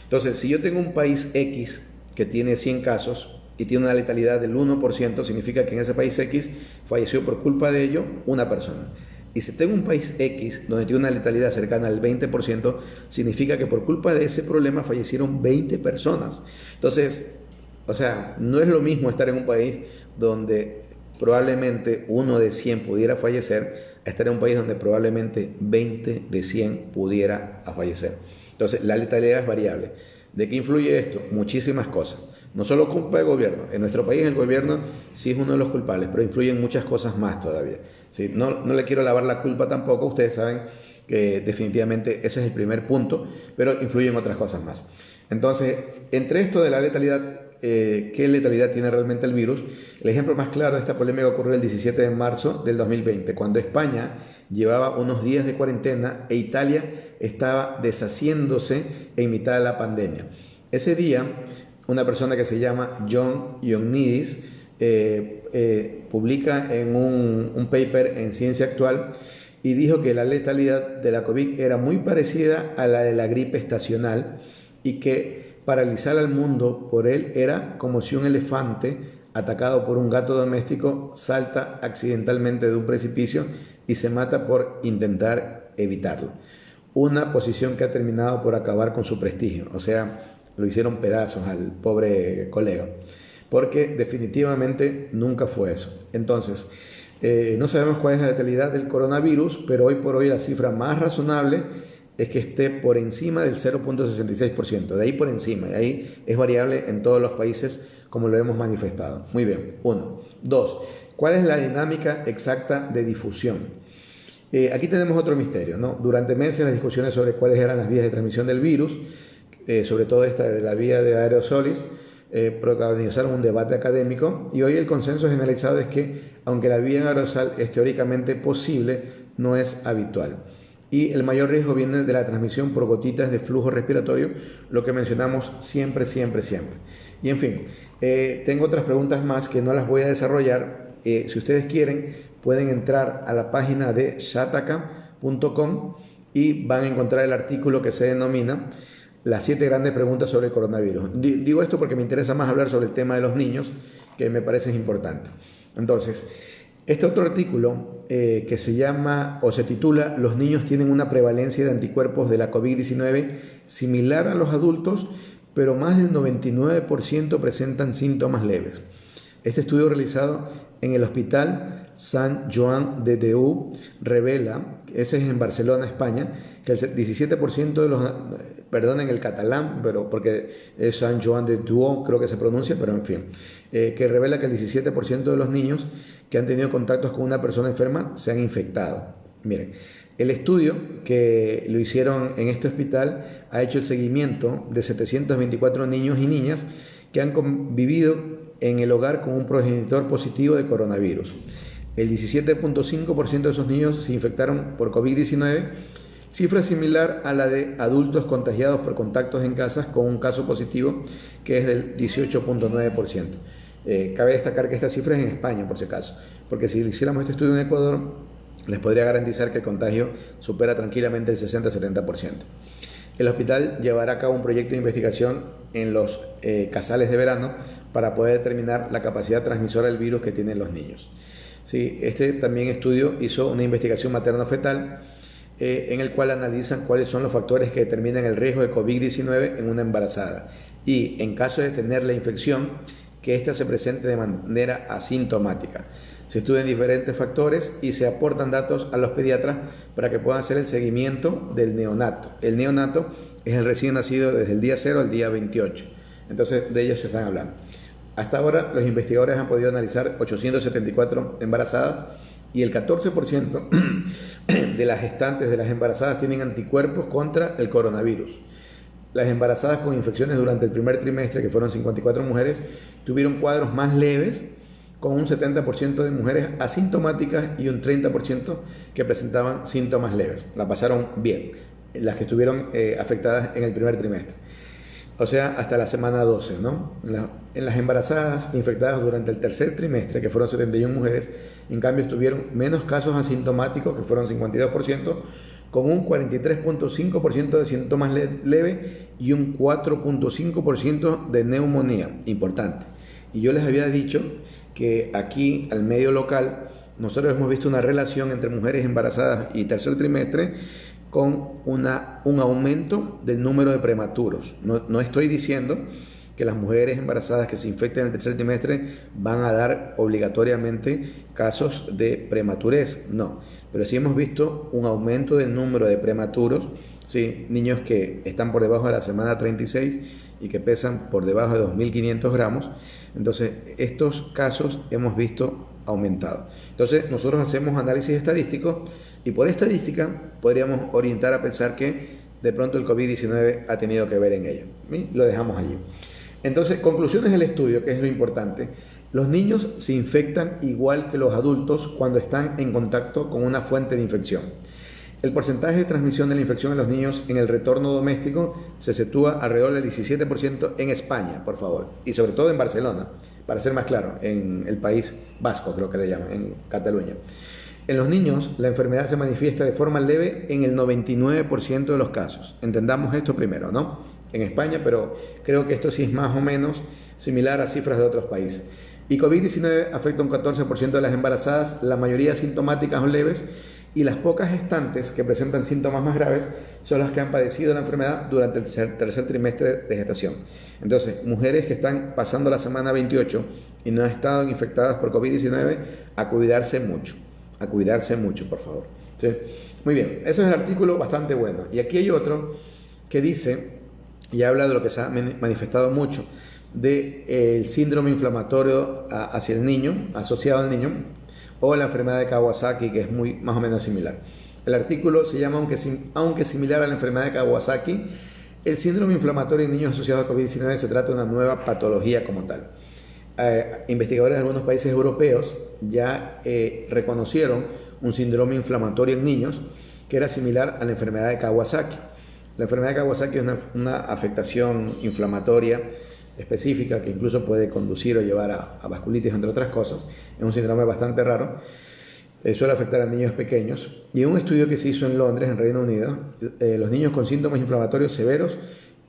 Entonces, si yo tengo un país X que tiene 100 casos y tiene una letalidad del 1%, significa que en ese país X falleció por culpa de ello una persona. Y si tengo un país X donde tiene una letalidad cercana al 20%, significa que por culpa de ese problema fallecieron 20 personas. Entonces, o sea, no es lo mismo estar en un país donde probablemente 1 de 100 pudiera fallecer, a estar en un país donde probablemente 20 de 100 pudiera fallecer. Entonces, la letalidad es variable. ¿De qué influye esto? Muchísimas cosas. No solo culpa del gobierno. En nuestro país el gobierno sí es uno de los culpables, pero influyen muchas cosas más todavía. ¿Sí? No le quiero lavar la culpa tampoco. Ustedes saben que definitivamente ese es el primer punto, pero influyen otras cosas más. Entonces, entre esto de la letalidad, ¿qué letalidad tiene realmente el virus? El ejemplo más claro de esta polémica ocurrió el 17 de marzo del 2020, cuando España llevaba unos días de cuarentena e Italia estaba deshaciéndose en mitad de la pandemia. Ese día, una persona que se llama John Ioannidis publica en un paper en Ciencia Actual y dijo que la letalidad de la COVID era muy parecida a la de la gripe estacional y que paralizar al mundo por él era como si un elefante atacado por un gato doméstico salta accidentalmente de un precipicio y se mata por intentar evitarlo. Una posición que ha terminado por acabar con su prestigio, o sea, lo hicieron pedazos al pobre colega, porque definitivamente nunca fue eso. Entonces, no sabemos cuál es la letalidad del coronavirus, pero hoy por hoy la cifra más razonable es que esté por encima del 0.66%, de ahí por encima, y ahí es variable en todos los países como lo hemos manifestado. Muy bien, 1. 2. ¿Cuál es la dinámica exacta de difusión? Aquí tenemos otro misterio, ¿no? Durante meses las discusiones sobre cuáles eran las vías de transmisión del virus, sobre todo esta de la vía de aerosolis, protagonizaron un debate académico y hoy el consenso generalizado es que aunque la vía en aerosol es teóricamente posible, no es habitual. Y el mayor riesgo viene de la transmisión por gotitas de flujo respiratorio, lo que mencionamos siempre. Y en fin, tengo otras preguntas más que no las voy a desarrollar. Si ustedes quieren, pueden entrar a la página de shataka.com y van a encontrar el artículo que se denomina Las 7 grandes preguntas sobre el coronavirus. Digo esto porque me interesa más hablar sobre el tema de los niños, que me parece importante. Entonces, este otro artículo que se llama o se titula Los niños tienen una prevalencia de anticuerpos de la COVID-19 similar a los adultos, pero más del 99% presentan síntomas leves. Este estudio realizado en el Hospital Sant Joan de Déu revela, ese es en Barcelona, España, que el 17% de los, perdonen el catalán, pero porque es Sant Joan de Déu, creo que se pronuncia, pero en fin, que revela que el 17% de los niños que han tenido contactos con una persona enferma se han infectado. Miren, el estudio que lo hicieron en este hospital ha hecho el seguimiento de 724 niños y niñas que han convivido en el hogar con un progenitor positivo de coronavirus. El 17.5% de esos niños se infectaron por COVID-19, cifra similar a la de adultos contagiados por contactos en casas con un caso positivo que es del 18.9%. Cabe destacar que esta cifra es en España, por si acaso, porque si hiciéramos este estudio en Ecuador, les podría garantizar que el contagio supera tranquilamente el 60-70%. El hospital llevará a cabo un proyecto de investigación en los casales de verano para poder determinar la capacidad transmisora del virus que tienen los niños. Sí, este también estudio hizo una investigación materno-fetal en el cual analizan cuáles son los factores que determinan el riesgo de COVID-19 en una embarazada y, en caso de tener la infección, que ésta se presente de manera asintomática. Se estudian diferentes factores y se aportan datos a los pediatras para que puedan hacer el seguimiento del neonato. El neonato es el recién nacido desde el día 0 al día 28. Entonces, de ellos se están hablando. Hasta ahora, los investigadores han podido analizar 874 embarazadas y el 14% de las gestantes de las embarazadas tienen anticuerpos contra el coronavirus. Las embarazadas con infecciones durante el primer trimestre, que fueron 54 mujeres, tuvieron cuadros más leves, con un 70% de mujeres asintomáticas y un 30% que presentaban síntomas leves. La pasaron bien, las que estuvieron afectadas en el primer trimestre. O sea, hasta la semana 12, ¿no? En las embarazadas infectadas durante el tercer trimestre, que fueron 71 mujeres, en cambio estuvieron menos casos asintomáticos, que fueron 52%, con un 43.5% de síntomas leves y un 4.5% de neumonía. Importante. Y yo les había dicho que aquí, al medio local, nosotros hemos visto una relación entre mujeres embarazadas y tercer trimestre con un aumento del número de prematuros. No estoy diciendo que las mujeres embarazadas que se infecten en el tercer trimestre van a dar obligatoriamente casos de prematurez, no, pero sí hemos visto un aumento del número de prematuros, ¿sí? Niños que están por debajo de la semana 36 y que pesan por debajo de 2.500 gramos. Entonces, estos casos hemos visto aumentado. Entonces, nosotros hacemos análisis estadísticos y por estadística podríamos orientar a pensar que de pronto el COVID-19 ha tenido que ver en ello. ¿Sí? Lo dejamos allí. Entonces, conclusiones del estudio, que es lo importante. Los niños se infectan igual que los adultos cuando están en contacto con una fuente de infección. El porcentaje de transmisión de la infección en los niños en el retorno doméstico se sitúa alrededor del 17% en España, por favor, y sobre todo en Barcelona, para ser más claro, en el País Vasco, creo que le llaman, en Cataluña. En los niños, la enfermedad se manifiesta de forma leve en el 99% de los casos. Entendamos esto primero, ¿no? En España, pero creo que esto sí es más o menos similar a cifras de otros países. Y COVID-19 afecta a un 14% de las embarazadas, la mayoría sintomáticas o leves, y las pocas gestantes que presentan síntomas más graves son las que han padecido la enfermedad durante el tercer trimestre de gestación. Entonces, mujeres que están pasando la semana 28 y no han estado infectadas por COVID-19, a cuidarse mucho, por favor. ¿Sí? Muy bien, eso es el artículo bastante bueno. Y aquí hay otro que dice, y habla de lo que se ha manifestado mucho, del síndrome inflamatorio hacia el niño, asociado al niño, o la enfermedad de Kawasaki, que es más o menos similar. El artículo se llama, aunque similar a la enfermedad de Kawasaki, el síndrome inflamatorio en niños asociado a COVID-19 se trata de una nueva patología como tal. Investigadores de algunos países europeos ya reconocieron un síndrome inflamatorio en niños que era similar a la enfermedad de Kawasaki. La enfermedad de Kawasaki es una afectación inflamatoria específica que incluso puede conducir o llevar a vasculitis, entre otras cosas. Es un síndrome bastante raro. Suele afectar a niños pequeños. Y en un estudio que se hizo en Londres, en Reino Unido, los niños con síntomas inflamatorios severos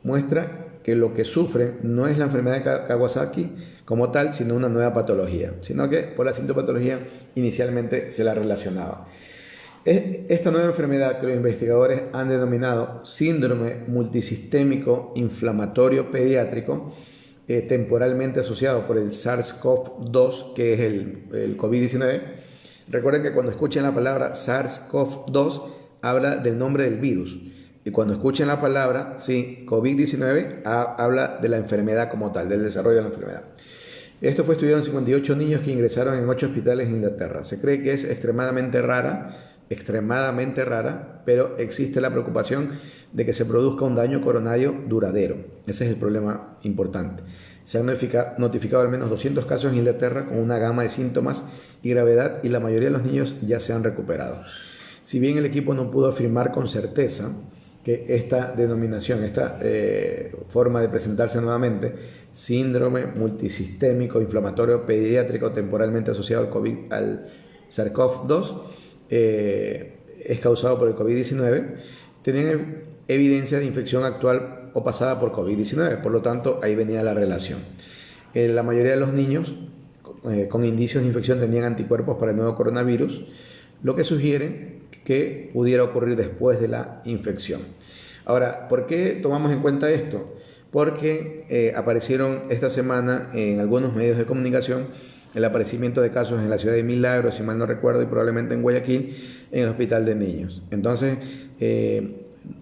muestra que lo que sufren no es la enfermedad de Kawasaki como tal, sino una nueva patología, sino que por la sintomatología inicialmente se la relacionaba. Esta nueva enfermedad que los investigadores han denominado síndrome multisistémico inflamatorio pediátrico, temporalmente asociado por el SARS-CoV-2, que es el COVID-19. Recuerden que cuando escuchen la palabra SARS-CoV-2 habla del nombre del virus, y cuando escuchen la palabra COVID-19 habla de la enfermedad como tal, del desarrollo de la enfermedad. Esto fue estudiado en 58 niños que ingresaron en 8 hospitales en Inglaterra. Se cree que es extremadamente rara, pero existe la preocupación de que se produzca un daño coronario duradero. Ese es el problema importante. Se han notificado al menos 200 casos en Inglaterra con una gama de síntomas y gravedad, y la mayoría de los niños ya se han recuperado. Si bien el equipo no pudo afirmar con certeza que esta denominación, esta forma de presentarse nuevamente, síndrome multisistémico inflamatorio pediátrico temporalmente asociado al SARS-CoV-2, es causado por el COVID-19, tenían evidencia de infección actual o pasada por COVID-19, por lo tanto ahí venía la relación. La mayoría de los niños con indicios de infección tenían anticuerpos para el nuevo coronavirus, lo que sugiere que pudiera ocurrir después de la infección. Ahora, ¿por qué tomamos en cuenta esto? Porque aparecieron esta semana en algunos medios de comunicación el aparecimiento de casos en la ciudad de Milagros, si mal no recuerdo, y probablemente en Guayaquil, en el hospital de niños. Entonces,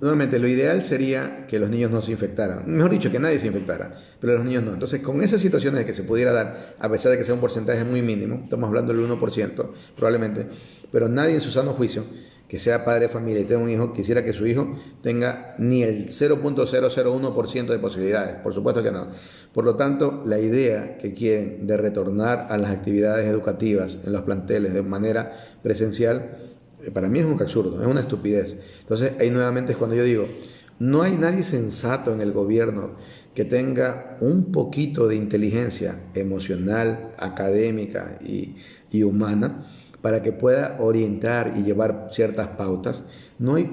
nuevamente, lo ideal sería que los niños no se infectaran. Mejor dicho, que nadie se infectara, pero los niños no. Entonces, con esas situaciones de que se pudiera dar, a pesar de que sea un porcentaje muy mínimo, estamos hablando del 1% probablemente, pero nadie en su sano juicio, que sea padre de familia y tenga un hijo, quisiera que su hijo tenga ni el 0.001% de posibilidades. Por supuesto que no. Por lo tanto, la idea que quieren de retornar a las actividades educativas en los planteles de manera presencial, para mí es un absurdo, es una estupidez. Entonces, ahí nuevamente es cuando yo digo, no hay nadie sensato en el gobierno que tenga un poquito de inteligencia emocional, académica y humana para que pueda orientar y llevar ciertas pautas. No hay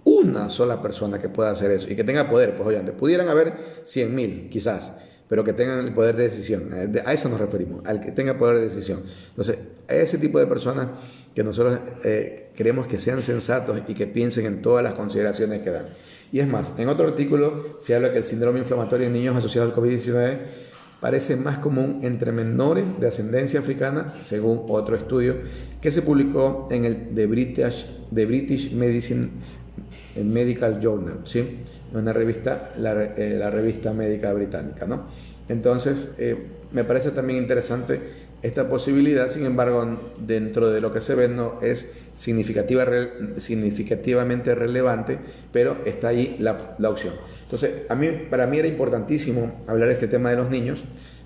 una sola persona que pueda hacer eso y que tenga poder. Pues obviamente, pudieran haber 100.000 quizás, pero que tengan el poder de decisión. A eso nos referimos, al que tenga poder de decisión. Entonces, a ese tipo de personas que nosotros queremos que sean sensatos y que piensen en todas las consideraciones que dan. Y es más, en otro artículo se habla que el síndrome inflamatorio en niños asociado al COVID-19 parece más común entre menores de ascendencia africana, según otro estudio que se publicó en el The British Medicine Medical Journal, ¿sí? Una revista, la revista médica británica, ¿no? Entonces, me parece también interesante esta posibilidad. Sin embargo, dentro de lo que se ve no es significativamente relevante, pero está ahí la opción. Entonces, para mí era importantísimo hablar de este tema de los niños,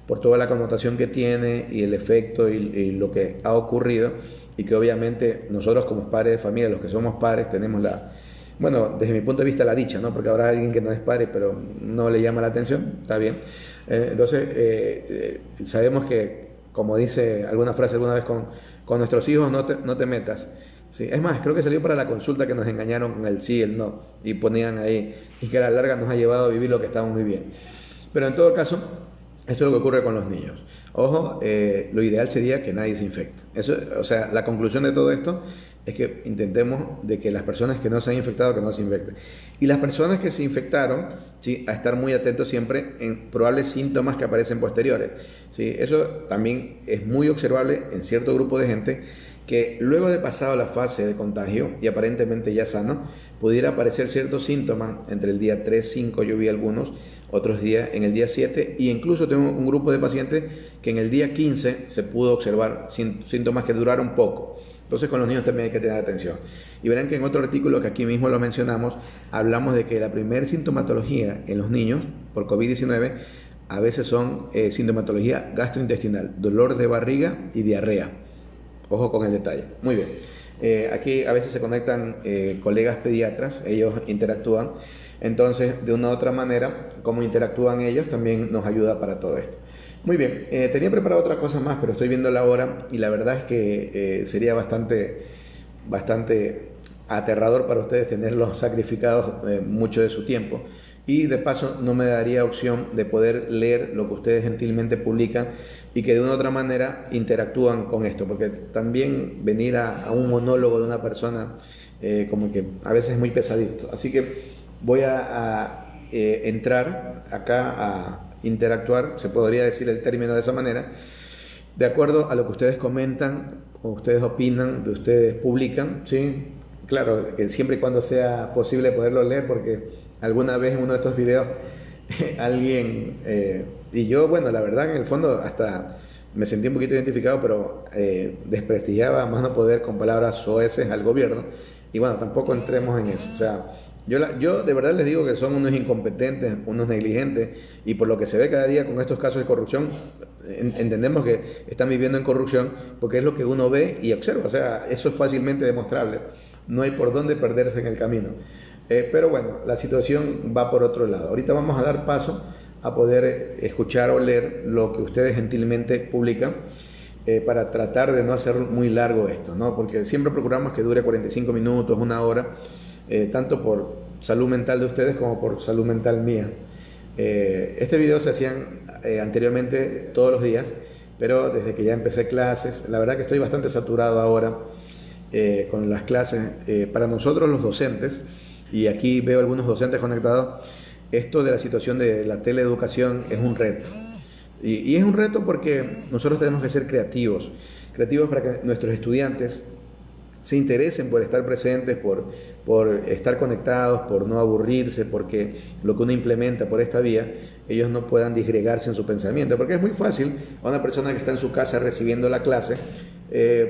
por toda la connotación que tiene y el efecto y lo que ha ocurrido, y que obviamente nosotros como padres de familia, los que somos padres, tenemos bueno, desde mi punto de vista la dicha, ¿no? Porque habrá alguien que no es padre, pero no le llama la atención, está bien. Entonces, sabemos que, como dice alguna frase alguna vez, con nuestros hijos no te metas. Sí, es más, creo que salió para la consulta que nos engañaron con el sí y el no, y ponían ahí, y que a la larga nos ha llevado a vivir lo que estamos muy bien. Pero en todo caso, esto es lo que ocurre con los niños. Ojo, lo ideal sería que nadie se infecte. Eso, o sea, la conclusión de todo esto es que intentemos de que las personas que no se han infectado, que no se infecten. Y las personas que se infectaron, ¿sí?, a estar muy atentos siempre en probables síntomas que aparecen posteriores. ¿Sí? Eso también es muy observable en cierto grupo de gente que luego de pasado la fase de contagio y aparentemente ya sano, pudiera aparecer ciertos síntomas entre el día 3, 5, yo vi algunos, otros días en el día 7, y incluso tengo un grupo de pacientes que en el día 15 se pudo observar síntomas que duraron poco. Entonces con los niños también hay que tener atención. Y verán que en otro artículo que aquí mismo lo mencionamos, hablamos de que la primera sintomatología en los niños por COVID-19 a veces son sintomatología gastrointestinal, dolor de barriga y diarrea. Ojo con el detalle. Muy bien. Aquí a veces se conectan colegas pediatras, ellos interactúan. Entonces, de una u otra manera, cómo interactúan ellos también nos ayuda para todo esto. Muy bien, tenía preparado otra cosa más, pero estoy viendo la hora y la verdad es que sería bastante aterrador para ustedes tenerlos sacrificados mucho de su tiempo. Y de paso no me daría opción de poder leer lo que ustedes gentilmente publican y que de una u otra manera interactúan con esto, porque también venir a un monólogo de una persona como que a veces es muy pesadito. Así que voy a entrar acá a interactuar, se podría decir el término de esa manera, de acuerdo a lo que ustedes comentan, o ustedes opinan, de ustedes publican, ¿sí? Claro, que siempre y cuando sea posible poderlo leer, porque alguna vez en uno de estos videos alguien, y yo, bueno, la verdad en el fondo hasta me sentí un poquito identificado, pero desprestigiaba a más no poder con palabras soeces al gobierno, y bueno, tampoco entremos en eso. O sea, yo de verdad les digo que son unos incompetentes, unos negligentes, y por lo que se ve cada día con estos casos de corrupción, entendemos que están viviendo en corrupción porque es lo que uno ve y observa. O sea, eso es fácilmente demostrable, no hay por dónde perderse en el camino. Pero bueno, la situación va por otro lado. Ahorita vamos a dar paso a poder escuchar o leer lo que ustedes gentilmente publican, para tratar de no hacer muy largo esto, ¿no? Porque siempre procuramos que dure 45 minutos, una hora, tanto por salud mental de ustedes como por salud mental mía. Este video se hacían anteriormente todos los días, pero desde que ya empecé clases, la verdad que estoy bastante saturado ahora con las clases. Para nosotros los docentes, y aquí veo algunos docentes conectados, esto de la situación de la teleeducación es un reto. Y es un reto porque nosotros tenemos que ser creativos para que nuestros estudiantes se interesen por estar presentes, por estar conectados, por no aburrirse, porque lo que uno implementa por esta vía, ellos no puedan disgregarse en su pensamiento, porque es muy fácil a una persona que está en su casa recibiendo la clase,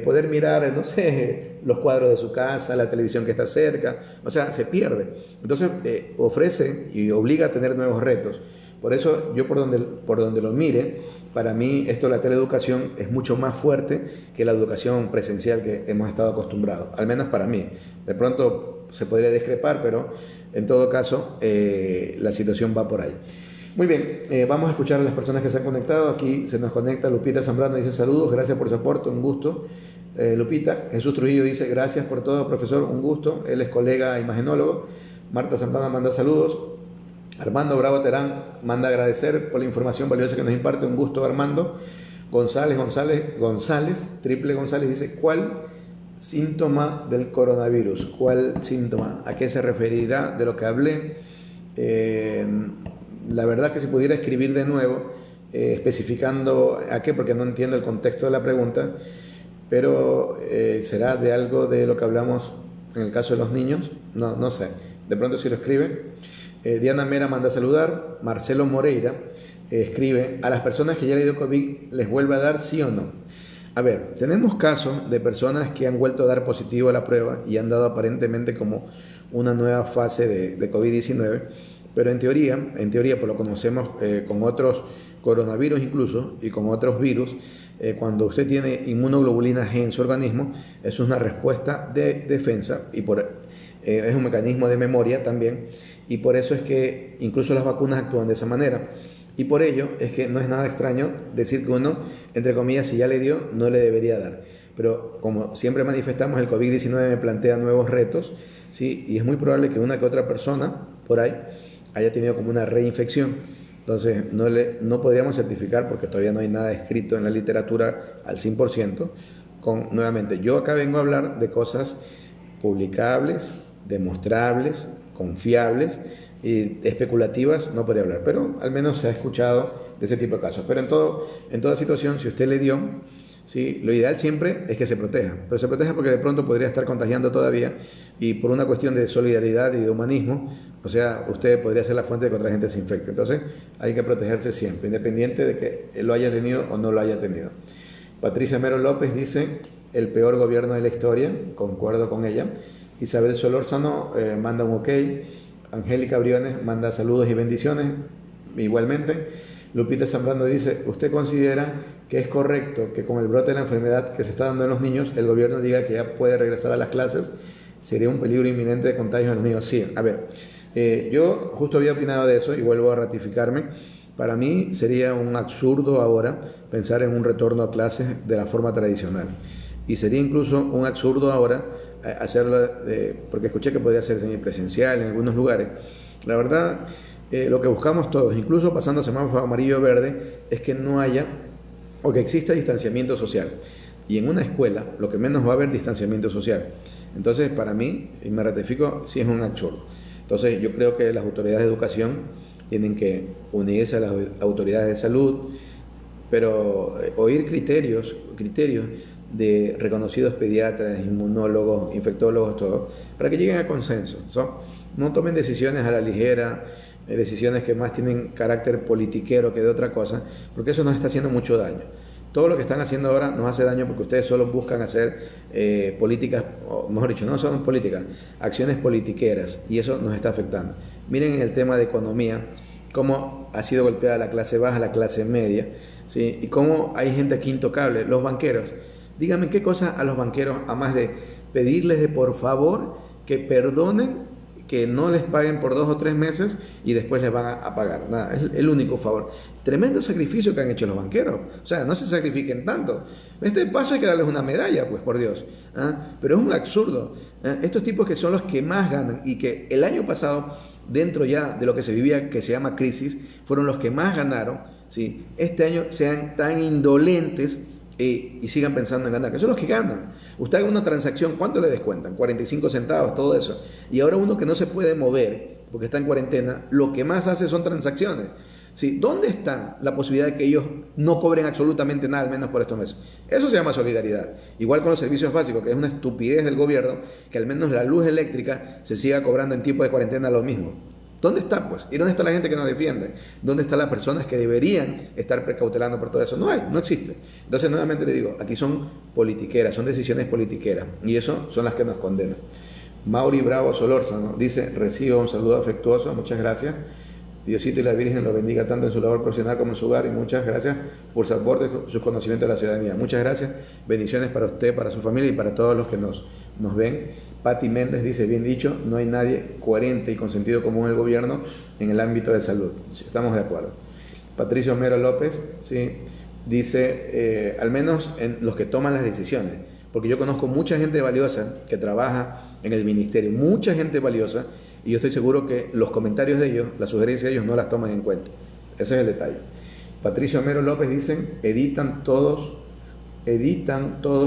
poder mirar, no sé, los cuadros de su casa, la televisión que está cerca, o sea, se pierde. Entonces ofrece y obliga a tener nuevos retos. Por eso yo por donde lo mire, para mí esto de la teleeducación es mucho más fuerte que la educación presencial que hemos estado acostumbrados, al menos para mí. De pronto se podría discrepar, pero en todo caso la situación va por ahí. Muy bien, vamos a escuchar a las personas que se han conectado. Aquí se nos conecta Lupita Zambrano, dice saludos, gracias por su aporte, un gusto. Lupita, Jesús Trujillo dice gracias por todo, profesor, un gusto. Él es colega imagenólogo. Marta Zambrano manda saludos. Armando Bravo Terán manda a agradecer por la información valiosa que nos imparte. Un gusto, Armando. Triple González dice: ¿cuál síntoma del coronavirus? ¿Cuál síntoma? ¿A qué se referirá de lo que hablé? La verdad que si pudiera escribir de nuevo, especificando a qué, porque no entiendo el contexto de la pregunta, pero será de algo de lo que hablamos en el caso de los niños, no sé, de pronto si lo escribe. Diana Mera manda a saludar. Marcelo Moreira escribe: a las personas que ya le dio COVID, ¿les vuelve a dar, sí o no? A ver, tenemos casos de personas que han vuelto a dar positivo a la prueba y han dado aparentemente como una nueva fase de COVID-19, pero en teoría, pues lo conocemos con otros coronavirus incluso y con otros virus. Cuando usted tiene inmunoglobulina G en su organismo, es una respuesta de defensa y es un mecanismo de memoria también, y por eso es que incluso las vacunas actúan de esa manera. Y por ello es que no es nada extraño decir que uno, entre comillas, si ya le dio, no le debería dar. Pero como siempre manifestamos, el COVID-19 me plantea nuevos retos, ¿sí? Y es muy probable que una que otra persona por ahí haya tenido como una reinfección. Entonces no podríamos certificar, porque todavía no hay nada escrito en la literatura al 100%. Nuevamente, yo acá vengo a hablar de cosas publicables, demostrables, confiables, y especulativas no podría hablar, pero al menos se ha escuchado de ese tipo de casos. Pero en toda situación, si usted le dio, ¿sí?, lo ideal siempre es que se proteja, pero se proteja porque de pronto podría estar contagiando todavía, y por una cuestión de solidaridad y de humanismo, o sea, usted podría ser la fuente de que otra gente se infecte. Entonces hay que protegerse siempre, independiente de que lo haya tenido o no lo haya tenido. Patricia Mero López dice: el peor gobierno de la historia. Concuerdo con ella. Isabel Solórzano manda un ok. Angélica Briones manda saludos y bendiciones igualmente. Lupita Zambrano dice: ¿usted considera que es correcto que con el brote de la enfermedad que se está dando en los niños, el gobierno diga que ya puede regresar a las clases? ¿Sería un peligro inminente de contagio en los niños? Sí, a ver, yo justo había opinado de eso y vuelvo a ratificarme. Para mí sería un absurdo ahora pensar en un retorno a clases de la forma tradicional, y sería incluso un absurdo ahora hacerlo, porque escuché que podría ser semipresencial en algunos lugares. La verdad, lo que buscamos todos, incluso pasando semáforo amarillo o verde, es que no haya o que exista distanciamiento social. Y en una escuela lo que menos va a haber distanciamiento social. Entonces, para mí, y me ratifico, sí es un absurdo. Entonces, yo creo que las autoridades de educación tienen que unirse a las autoridades de salud, pero oír criterios de reconocidos pediatras, inmunólogos, infectólogos, todo, para que lleguen a consenso. No tomen decisiones a la ligera, decisiones que más tienen carácter politiquero que de otra cosa, porque eso nos está haciendo mucho daño. Todo lo que están haciendo ahora nos hace daño porque ustedes solo buscan hacer políticas, o mejor dicho, no son políticas, acciones politiqueras, y eso nos está afectando. Miren en el tema de economía, cómo ha sido golpeada la clase baja, la clase media, ¿sí? Y cómo hay gente aquí intocable, los banqueros. Díganme qué cosa a los banqueros, a más de pedirles de por favor que perdonen, que no les paguen por 2 o 3 meses y después les van a pagar. Nada, es el único favor. Tremendo sacrificio que han hecho los banqueros. O sea, no se sacrifiquen tanto. Este paso hay que darles una medalla, pues, por Dios. Pero es un absurdo. Estos tipos que son los que más ganan y que el año pasado, dentro ya de lo que se vivía, que se llama crisis, fueron los que más ganaron, ¿sí? Este año sean tan indolentes y sigan pensando en ganar, que son los que ganan. Usted haga una transacción, ¿cuánto le descuentan? 45 centavos, todo eso. Y ahora uno que no se puede mover porque está en cuarentena, lo que más hace son transacciones. ¿Sí? ¿Dónde está la posibilidad de que ellos no cobren absolutamente nada, al menos por estos meses? Eso se llama solidaridad. Igual con los servicios básicos, que es una estupidez del gobierno que al menos la luz eléctrica se siga cobrando en tiempo de cuarentena lo mismo. ¿Dónde está, pues? ¿Y dónde está la gente que nos defiende? ¿Dónde están las personas que deberían estar precautelando por todo eso? No hay, no existe. Entonces, nuevamente le digo, aquí son politiqueras, son decisiones politiqueras, y eso son las que nos condenan. Mauri Bravo Solórzano dice: recibo un saludo afectuoso, muchas gracias. Diosito y la Virgen lo bendiga tanto en su labor profesional como en su hogar, y muchas gracias por su aporte y sus conocimientos de la ciudadanía. Muchas gracias, bendiciones para usted, para su familia y para todos los que nos ven. Pati Méndez dice: bien dicho, no hay nadie coherente y con sentido común en el gobierno en el ámbito de salud. Estamos de acuerdo. Patricio Mero López, ¿sí?, dice: al menos en los que toman las decisiones, porque yo conozco mucha gente valiosa que trabaja en el ministerio, mucha gente valiosa, y yo estoy seguro que los comentarios de ellos, las sugerencias de ellos no las toman en cuenta. Ese es el detalle. Patricio Homero López dicen, editan todos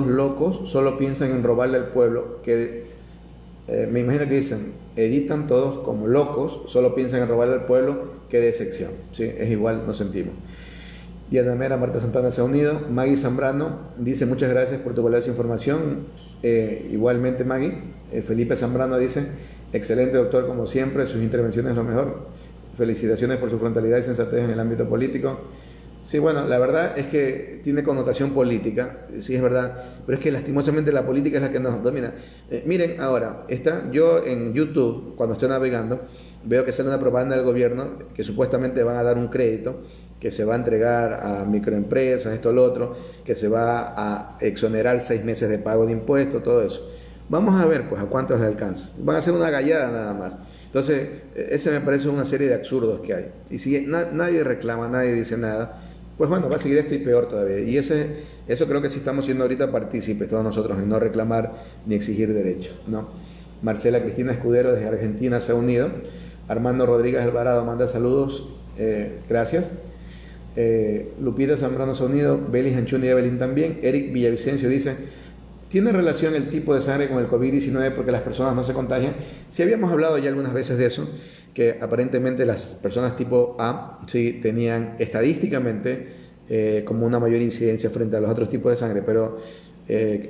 locos, solo piensan en robarle al pueblo. Me imagino que dicen, editan todos como locos, solo piensan en robarle al pueblo, qué decepción. ¿Sí? Es igual, nos sentimos. Diana Mera, Marta Santana se ha unido. Maggie Zambrano dice, muchas gracias por tu valiosa información. Igualmente Maggie. Felipe Zambrano dice, excelente doctor como siempre, sus intervenciones lo mejor. Felicitaciones por su frontalidad y sensatez en el ámbito político. Sí, bueno, la verdad es que tiene connotación política, sí es verdad, pero es que lastimosamente la política es la que nos domina. Miren, ahora, yo en YouTube, cuando estoy navegando, veo que sale una propaganda del gobierno que supuestamente van a dar un crédito, que se va a entregar a microempresas, esto, lo otro, que se va a exonerar 6 meses de pago de impuestos, todo eso. Vamos a ver, pues, a cuántos les alcanza. Van a hacer una gallada nada más. Entonces, ese me parece una serie de absurdos que hay. Y si nadie reclama, nadie dice nada, pues bueno, va a seguir esto y peor todavía. Y eso creo que sí estamos siendo ahorita partícipes todos nosotros en no reclamar ni exigir derechos, ¿no? Marcela Cristina Escudero desde Argentina se ha unido. Armando Rodríguez Alvarado manda saludos, gracias. Lupita Zambrano se ha unido. Belis Anchuni y Evelyn también. Eric Villavicencio dice, ¿tiene relación el tipo de sangre con el COVID-19 porque las personas no se contagian? Sí, habíamos hablado ya algunas veces de eso, que aparentemente las personas tipo A sí tenían estadísticamente como una mayor incidencia frente a los otros tipos de sangre, pero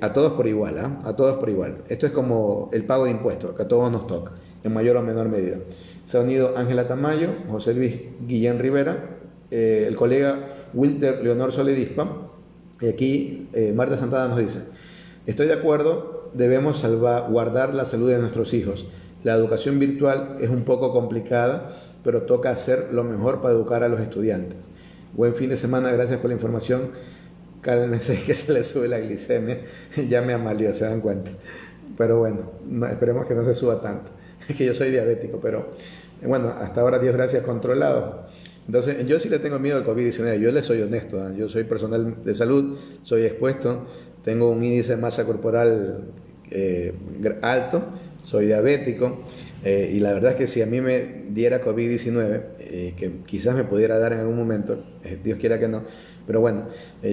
a todos por igual, a todos por igual. Esto es como el pago de impuestos, que a todos nos toca, en mayor o menor medida. Se ha unido Ángela Tamayo, José Luis Guillén Rivera, el colega Wilter Leonor Soledispa, y aquí Marta Santana nos dice, estoy de acuerdo, debemos salvaguardar la salud de nuestros hijos. La educación virtual es un poco complicada, pero toca hacer lo mejor para educar a los estudiantes. Buen fin de semana, gracias por la información. Cálmese que se le sube la glicemia, ya me amalió, se dan cuenta. Pero bueno, esperemos que no se suba tanto. Es que yo soy diabético, pero bueno, hasta ahora, Dios gracias, controlado. Entonces, yo sí le tengo miedo al COVID-19, yo le soy honesto, yo soy personal de salud, soy expuesto, tengo un índice de masa corporal alto, soy diabético, y la verdad es que si a mí me diera COVID-19, que quizás me pudiera dar en algún momento, Dios quiera que no, pero bueno,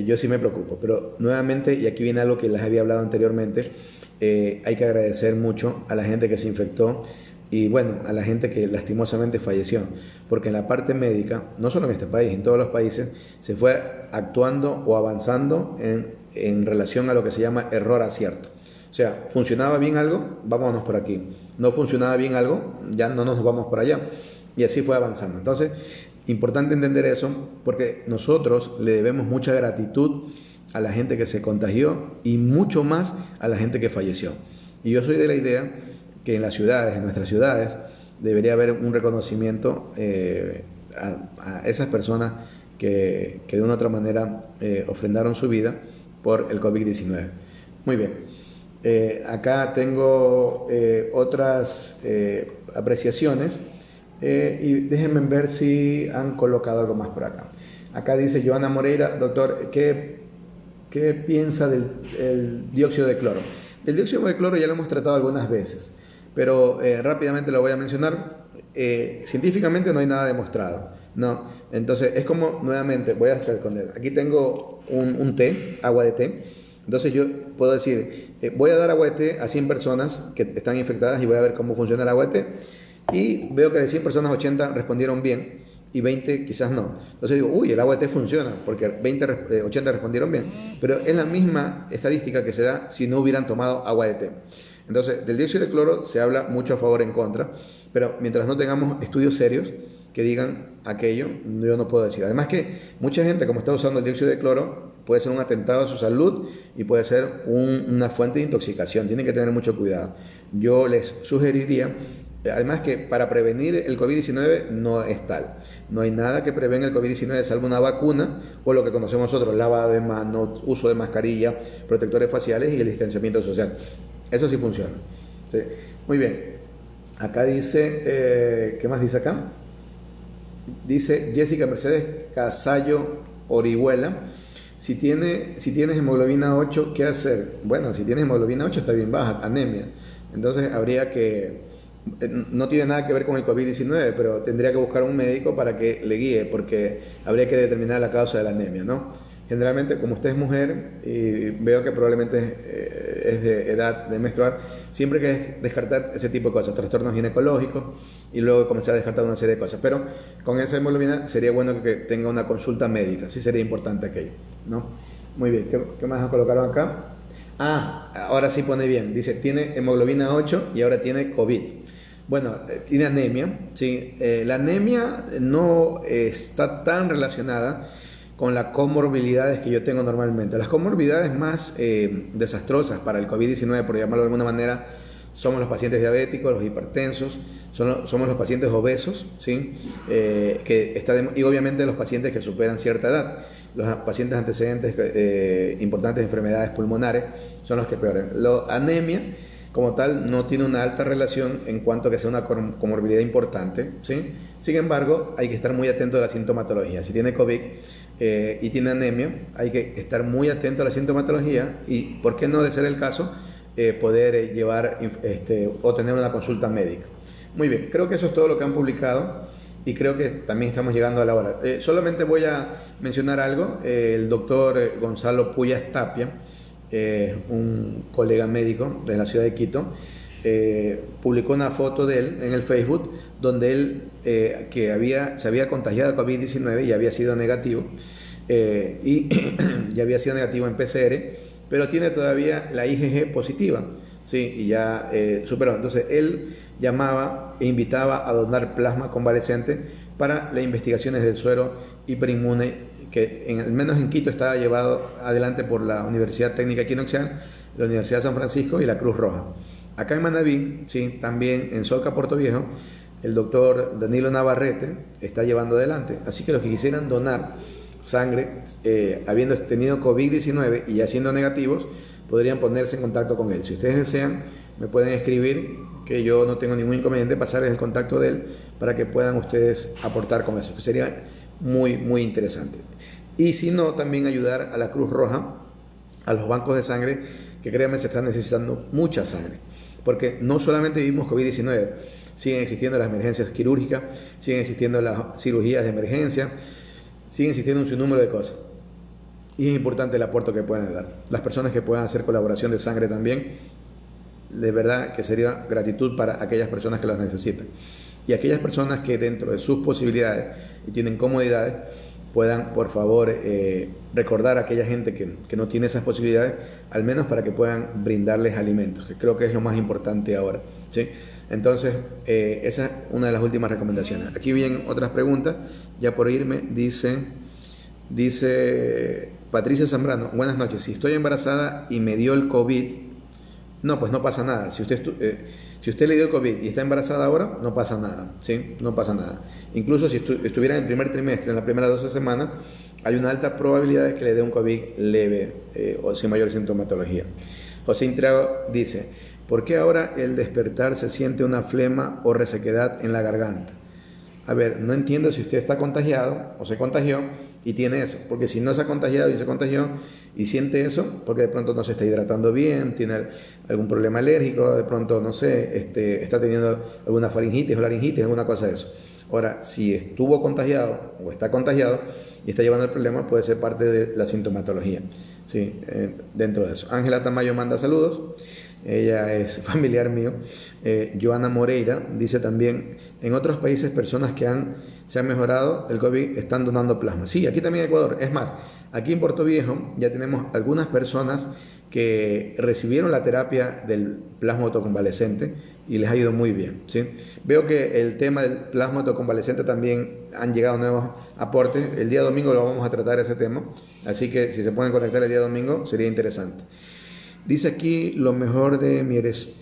yo sí me preocupo. Pero nuevamente, y aquí viene algo que les había hablado anteriormente, hay que agradecer mucho a la gente que se infectó y bueno, a la gente que lastimosamente falleció, porque en la parte médica, no solo en este país, en todos los países, se fue actuando o avanzando en relación a lo que se llama error-acierto. O sea, funcionaba bien algo, vámonos por aquí. No funcionaba bien algo, ya no nos vamos por allá. Y así fue avanzando. Entonces, importante entender eso, porque nosotros le debemos mucha gratitud a la gente que se contagió y mucho más a la gente que falleció. Y yo soy de la idea que en las ciudades, en nuestras ciudades, debería haber un reconocimiento a esas personas que de una u otra manera ofrendaron su vida por el COVID-19. Muy bien. Acá tengo otras apreciaciones y déjenme ver si han colocado algo más por acá. Acá dice Joana Moreira, doctor, ¿qué piensa del dióxido de cloro? El dióxido de cloro ya lo hemos tratado algunas veces, pero rápidamente lo voy a mencionar. Científicamente no hay nada demostrado, ¿no? Entonces es como, nuevamente, voy a esconder. Aquí tengo un té, agua de té. Entonces yo puedo decir, voy a dar agua de té a 100 personas que están infectadas y voy a ver cómo funciona el agua de té. Y veo que de 100 personas, 80 respondieron bien y 20 quizás no. Entonces digo, uy, el agua de té funciona porque 80 respondieron bien. Pero es la misma estadística que se da si no hubieran tomado agua de té. Entonces, del dióxido de cloro se habla mucho a favor e en contra, pero mientras no tengamos estudios serios que digan aquello, yo no puedo decir. Además que mucha gente, como está usando el dióxido de cloro, puede ser un atentado a su salud y puede ser una fuente de intoxicación. Tienen que tener mucho cuidado. Yo les sugeriría, además que para prevenir el COVID-19 no es tal. No hay nada que prevenga el COVID-19 salvo una vacuna o lo que conocemos nosotros, lavado de manos, uso de mascarilla, protectores faciales y el distanciamiento social. Eso sí funciona. Sí. Muy bien. Acá dice, ¿qué más dice acá? Dice Jessica Mercedes Casallo Orihuela, si tienes hemoglobina 8, ¿qué hacer? Bueno, si tienes hemoglobina 8 está bien baja, anemia. Entonces habría que no tiene nada que ver con el COVID-19, pero tendría que buscar un médico para que le guíe, porque habría que determinar la causa de la anemia, ¿no? Generalmente, como usted es mujer y veo que probablemente es de edad de menstruar, siempre hay que descartar ese tipo de cosas, trastornos ginecológicos, y luego comenzar a descartar una serie de cosas. Pero con esa hemoglobina sería bueno que tenga una consulta médica, sí sería importante aquello, ¿no? Muy bien, ¿qué más colocaron acá? Ahora sí pone bien, dice, tiene hemoglobina 8 y ahora tiene COVID. Bueno, tiene anemia, ¿sí? La anemia no está tan relacionada con las comorbilidades que yo tengo normalmente. Las comorbilidades más desastrosas para el COVID-19, por llamarlo de alguna manera, somos los pacientes diabéticos, los hipertensos, somos los pacientes obesos, ¿sí? Y obviamente los pacientes que superan cierta edad. Los pacientes antecedentes importantes de enfermedades pulmonares son los que peoran. La anemia, como tal, no tiene una alta relación en cuanto a que sea una comorbilidad importante, ¿sí? Sin embargo, hay que estar muy atento a la sintomatología. Si tiene COVID y tiene anemia, hay que estar muy atento a la sintomatología y, ¿por qué no, de ser el caso, poder llevar o tener una consulta médica? Muy bien, creo que eso es todo lo que han publicado y creo que también estamos llegando a la hora. Solamente voy a mencionar algo. El doctor Gonzalo Puyas Tapia, un colega médico de la ciudad de Quito, publicó una foto de él en el Facebook donde él se había contagiado de COVID-19 y había sido negativo, y ya había sido negativo en PCR, pero tiene todavía la IgG positiva, ¿sí? Y ya superó. Entonces él llamaba e invitaba a donar plasma convalescente para las investigaciones del suero hiperinmune que al menos en Quito estaba llevado adelante por la Universidad Técnica Equinoccial, la Universidad de San Francisco y la Cruz Roja. Acá en Manabí, sí, también en Solca, Puerto Viejo, el doctor Danilo Navarrete está llevando adelante. Así que los que quisieran donar sangre, habiendo tenido COVID-19 y ya siendo negativos, podrían ponerse en contacto con él. Si ustedes desean, me pueden escribir, que yo no tengo ningún inconveniente pasarles el contacto de él para que puedan ustedes aportar con eso, que sería muy, muy interesante. Y si no, también ayudar a la Cruz Roja, a los bancos de sangre, que créanme, se están necesitando mucha sangre, porque no solamente vivimos COVID-19, siguen existiendo las emergencias quirúrgicas, siguen existiendo las cirugías de emergencia, siguen existiendo un sinnúmero de cosas. Y es importante el aporte que puedan dar. Las personas que puedan hacer colaboración de sangre también, de verdad que sería gratitud para aquellas personas que las necesitan. Y aquellas personas que dentro de sus posibilidades y tienen comodidades, puedan, por favor, recordar a aquella gente que no tiene esas posibilidades, al menos para que puedan brindarles alimentos, que creo que es lo más importante ahora, ¿sí? Entonces, esa es una de las últimas recomendaciones. Aquí vienen otras preguntas, ya por irme, dice Patricia Zambrano, buenas noches, si estoy embarazada y me dio el COVID, no, pues no pasa nada. Si usted le dio el COVID y está embarazada ahora, no pasa nada, ¿sí? No pasa nada. Incluso si estuviera en el primer trimestre, en las primeras 12 semanas, hay una alta probabilidad de que le dé un COVID leve o sin mayor sintomatología. José Intriago dice, ¿por qué ahora el despertar se siente una flema o resequedad en la garganta? A ver, no entiendo si usted está contagiado o se contagió y tiene eso, porque si no se ha contagiado y se contagió y siente eso, porque de pronto no se está hidratando bien, tiene algún problema alérgico, de pronto, no sé, está teniendo alguna faringitis o laringitis, alguna cosa de eso. Ahora, si estuvo contagiado o está contagiado y está llevando el problema, puede ser parte de la sintomatología, ¿sí? Dentro de eso. Ángela Tamayo manda saludos. Ella es familiar mío. Joana Moreira dice también, en otros países personas que se han mejorado el COVID están donando plasma. Sí, aquí también en Ecuador. Es más, aquí en Puerto Viejo ya tenemos algunas personas que recibieron la terapia del plasma autoconvalescente y les ha ido muy bien, ¿sí? Veo que el tema del plasma autoconvalescente también han llegado nuevos aportes. El día domingo lo vamos a tratar ese tema, así que si se pueden conectar el día domingo sería interesante. Dice aquí, lo mejor de mí eres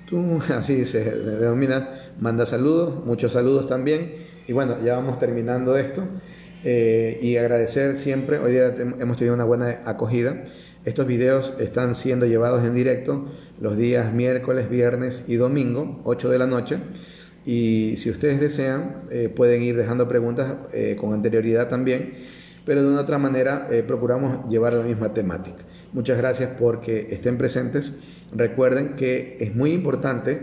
tú, así se denomina, manda saludos, muchos saludos también. Y bueno, ya vamos terminando esto. Y agradecer siempre, hoy día hemos tenido una buena acogida. Estos videos están siendo llevados en directo los días miércoles, viernes y domingo, 8 de la noche. Y si ustedes desean, pueden ir dejando preguntas con anterioridad también, pero de una otra manera procuramos llevar la misma temática. Muchas gracias porque estén presentes. Recuerden que es muy importante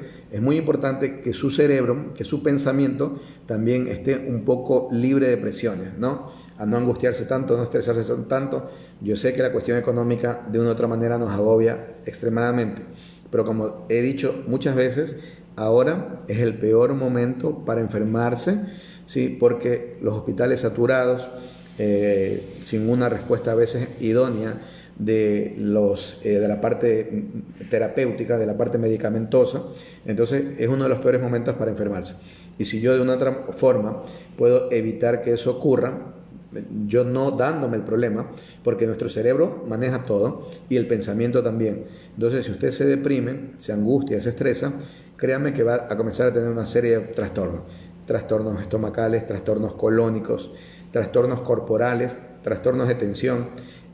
que su cerebro, que su pensamiento también esté un poco libre de presiones, ¿no? A no angustiarse tanto, no estresarse tanto. Yo sé que la cuestión económica de una u otra manera nos agobia extremadamente, pero como he dicho muchas veces, ahora es el peor momento para enfermarse, ¿sí? Porque los hospitales saturados, sin una respuesta a veces idónea de la parte terapéutica, de la parte medicamentosa, entonces es uno de los peores momentos para enfermarse. Y si yo de una otra forma puedo evitar que eso ocurra, yo no dándome el problema, porque nuestro cerebro maneja todo y el pensamiento también. Entonces, si usted se deprime, se angustia, se estresa, créanme que va a comenzar a tener una serie de trastornos. Trastornos estomacales, trastornos colónicos, trastornos corporales, trastornos de tensión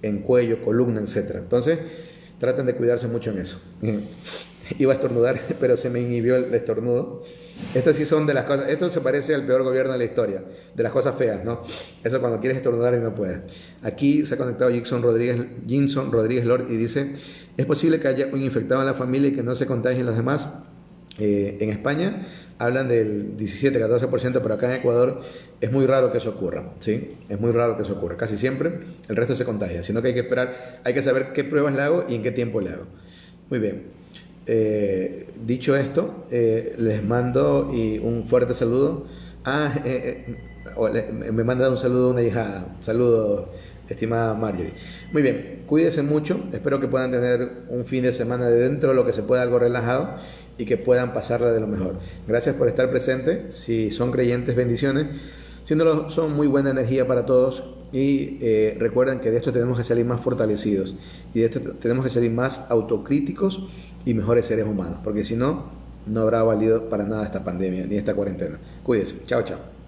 en cuello, columna, etc. Entonces, traten de cuidarse mucho en eso. Iba a estornudar, pero se me inhibió el estornudo. Estas sí son de las cosas, esto se parece al peor gobierno de la historia, de las cosas feas, ¿no? Eso cuando quieres estornudar y no puedes. Aquí se ha conectado Jinson Rodríguez Lord y dice, ¿es posible que haya un infectado en la familia y que no se contagien los demás? En España hablan del 17-14%, pero acá en Ecuador es muy raro que eso ocurra, ¿sí? Es muy raro que eso ocurra. Casi siempre el resto se contagia, sino que hay que esperar, hay que saber qué pruebas le hago y en qué tiempo le hago. Muy bien. Dicho esto, les mando un fuerte saludo. Me manda un saludo a una hijada. Saludo, estimada Marjorie. Muy bien, cuídense mucho. Espero que puedan tener un fin de semana de dentro de lo que se pueda, algo relajado, y que puedan pasarla de lo mejor. Gracias por estar presente. Si son creyentes, bendiciones. Si no lo son, muy buena energía para todos. Y recuerden que de esto tenemos que salir más fortalecidos. Y de esto tenemos que salir más autocríticos y mejores seres humanos. Porque si no, no habrá valido para nada esta pandemia ni esta cuarentena. Cuídense. Chao, chao.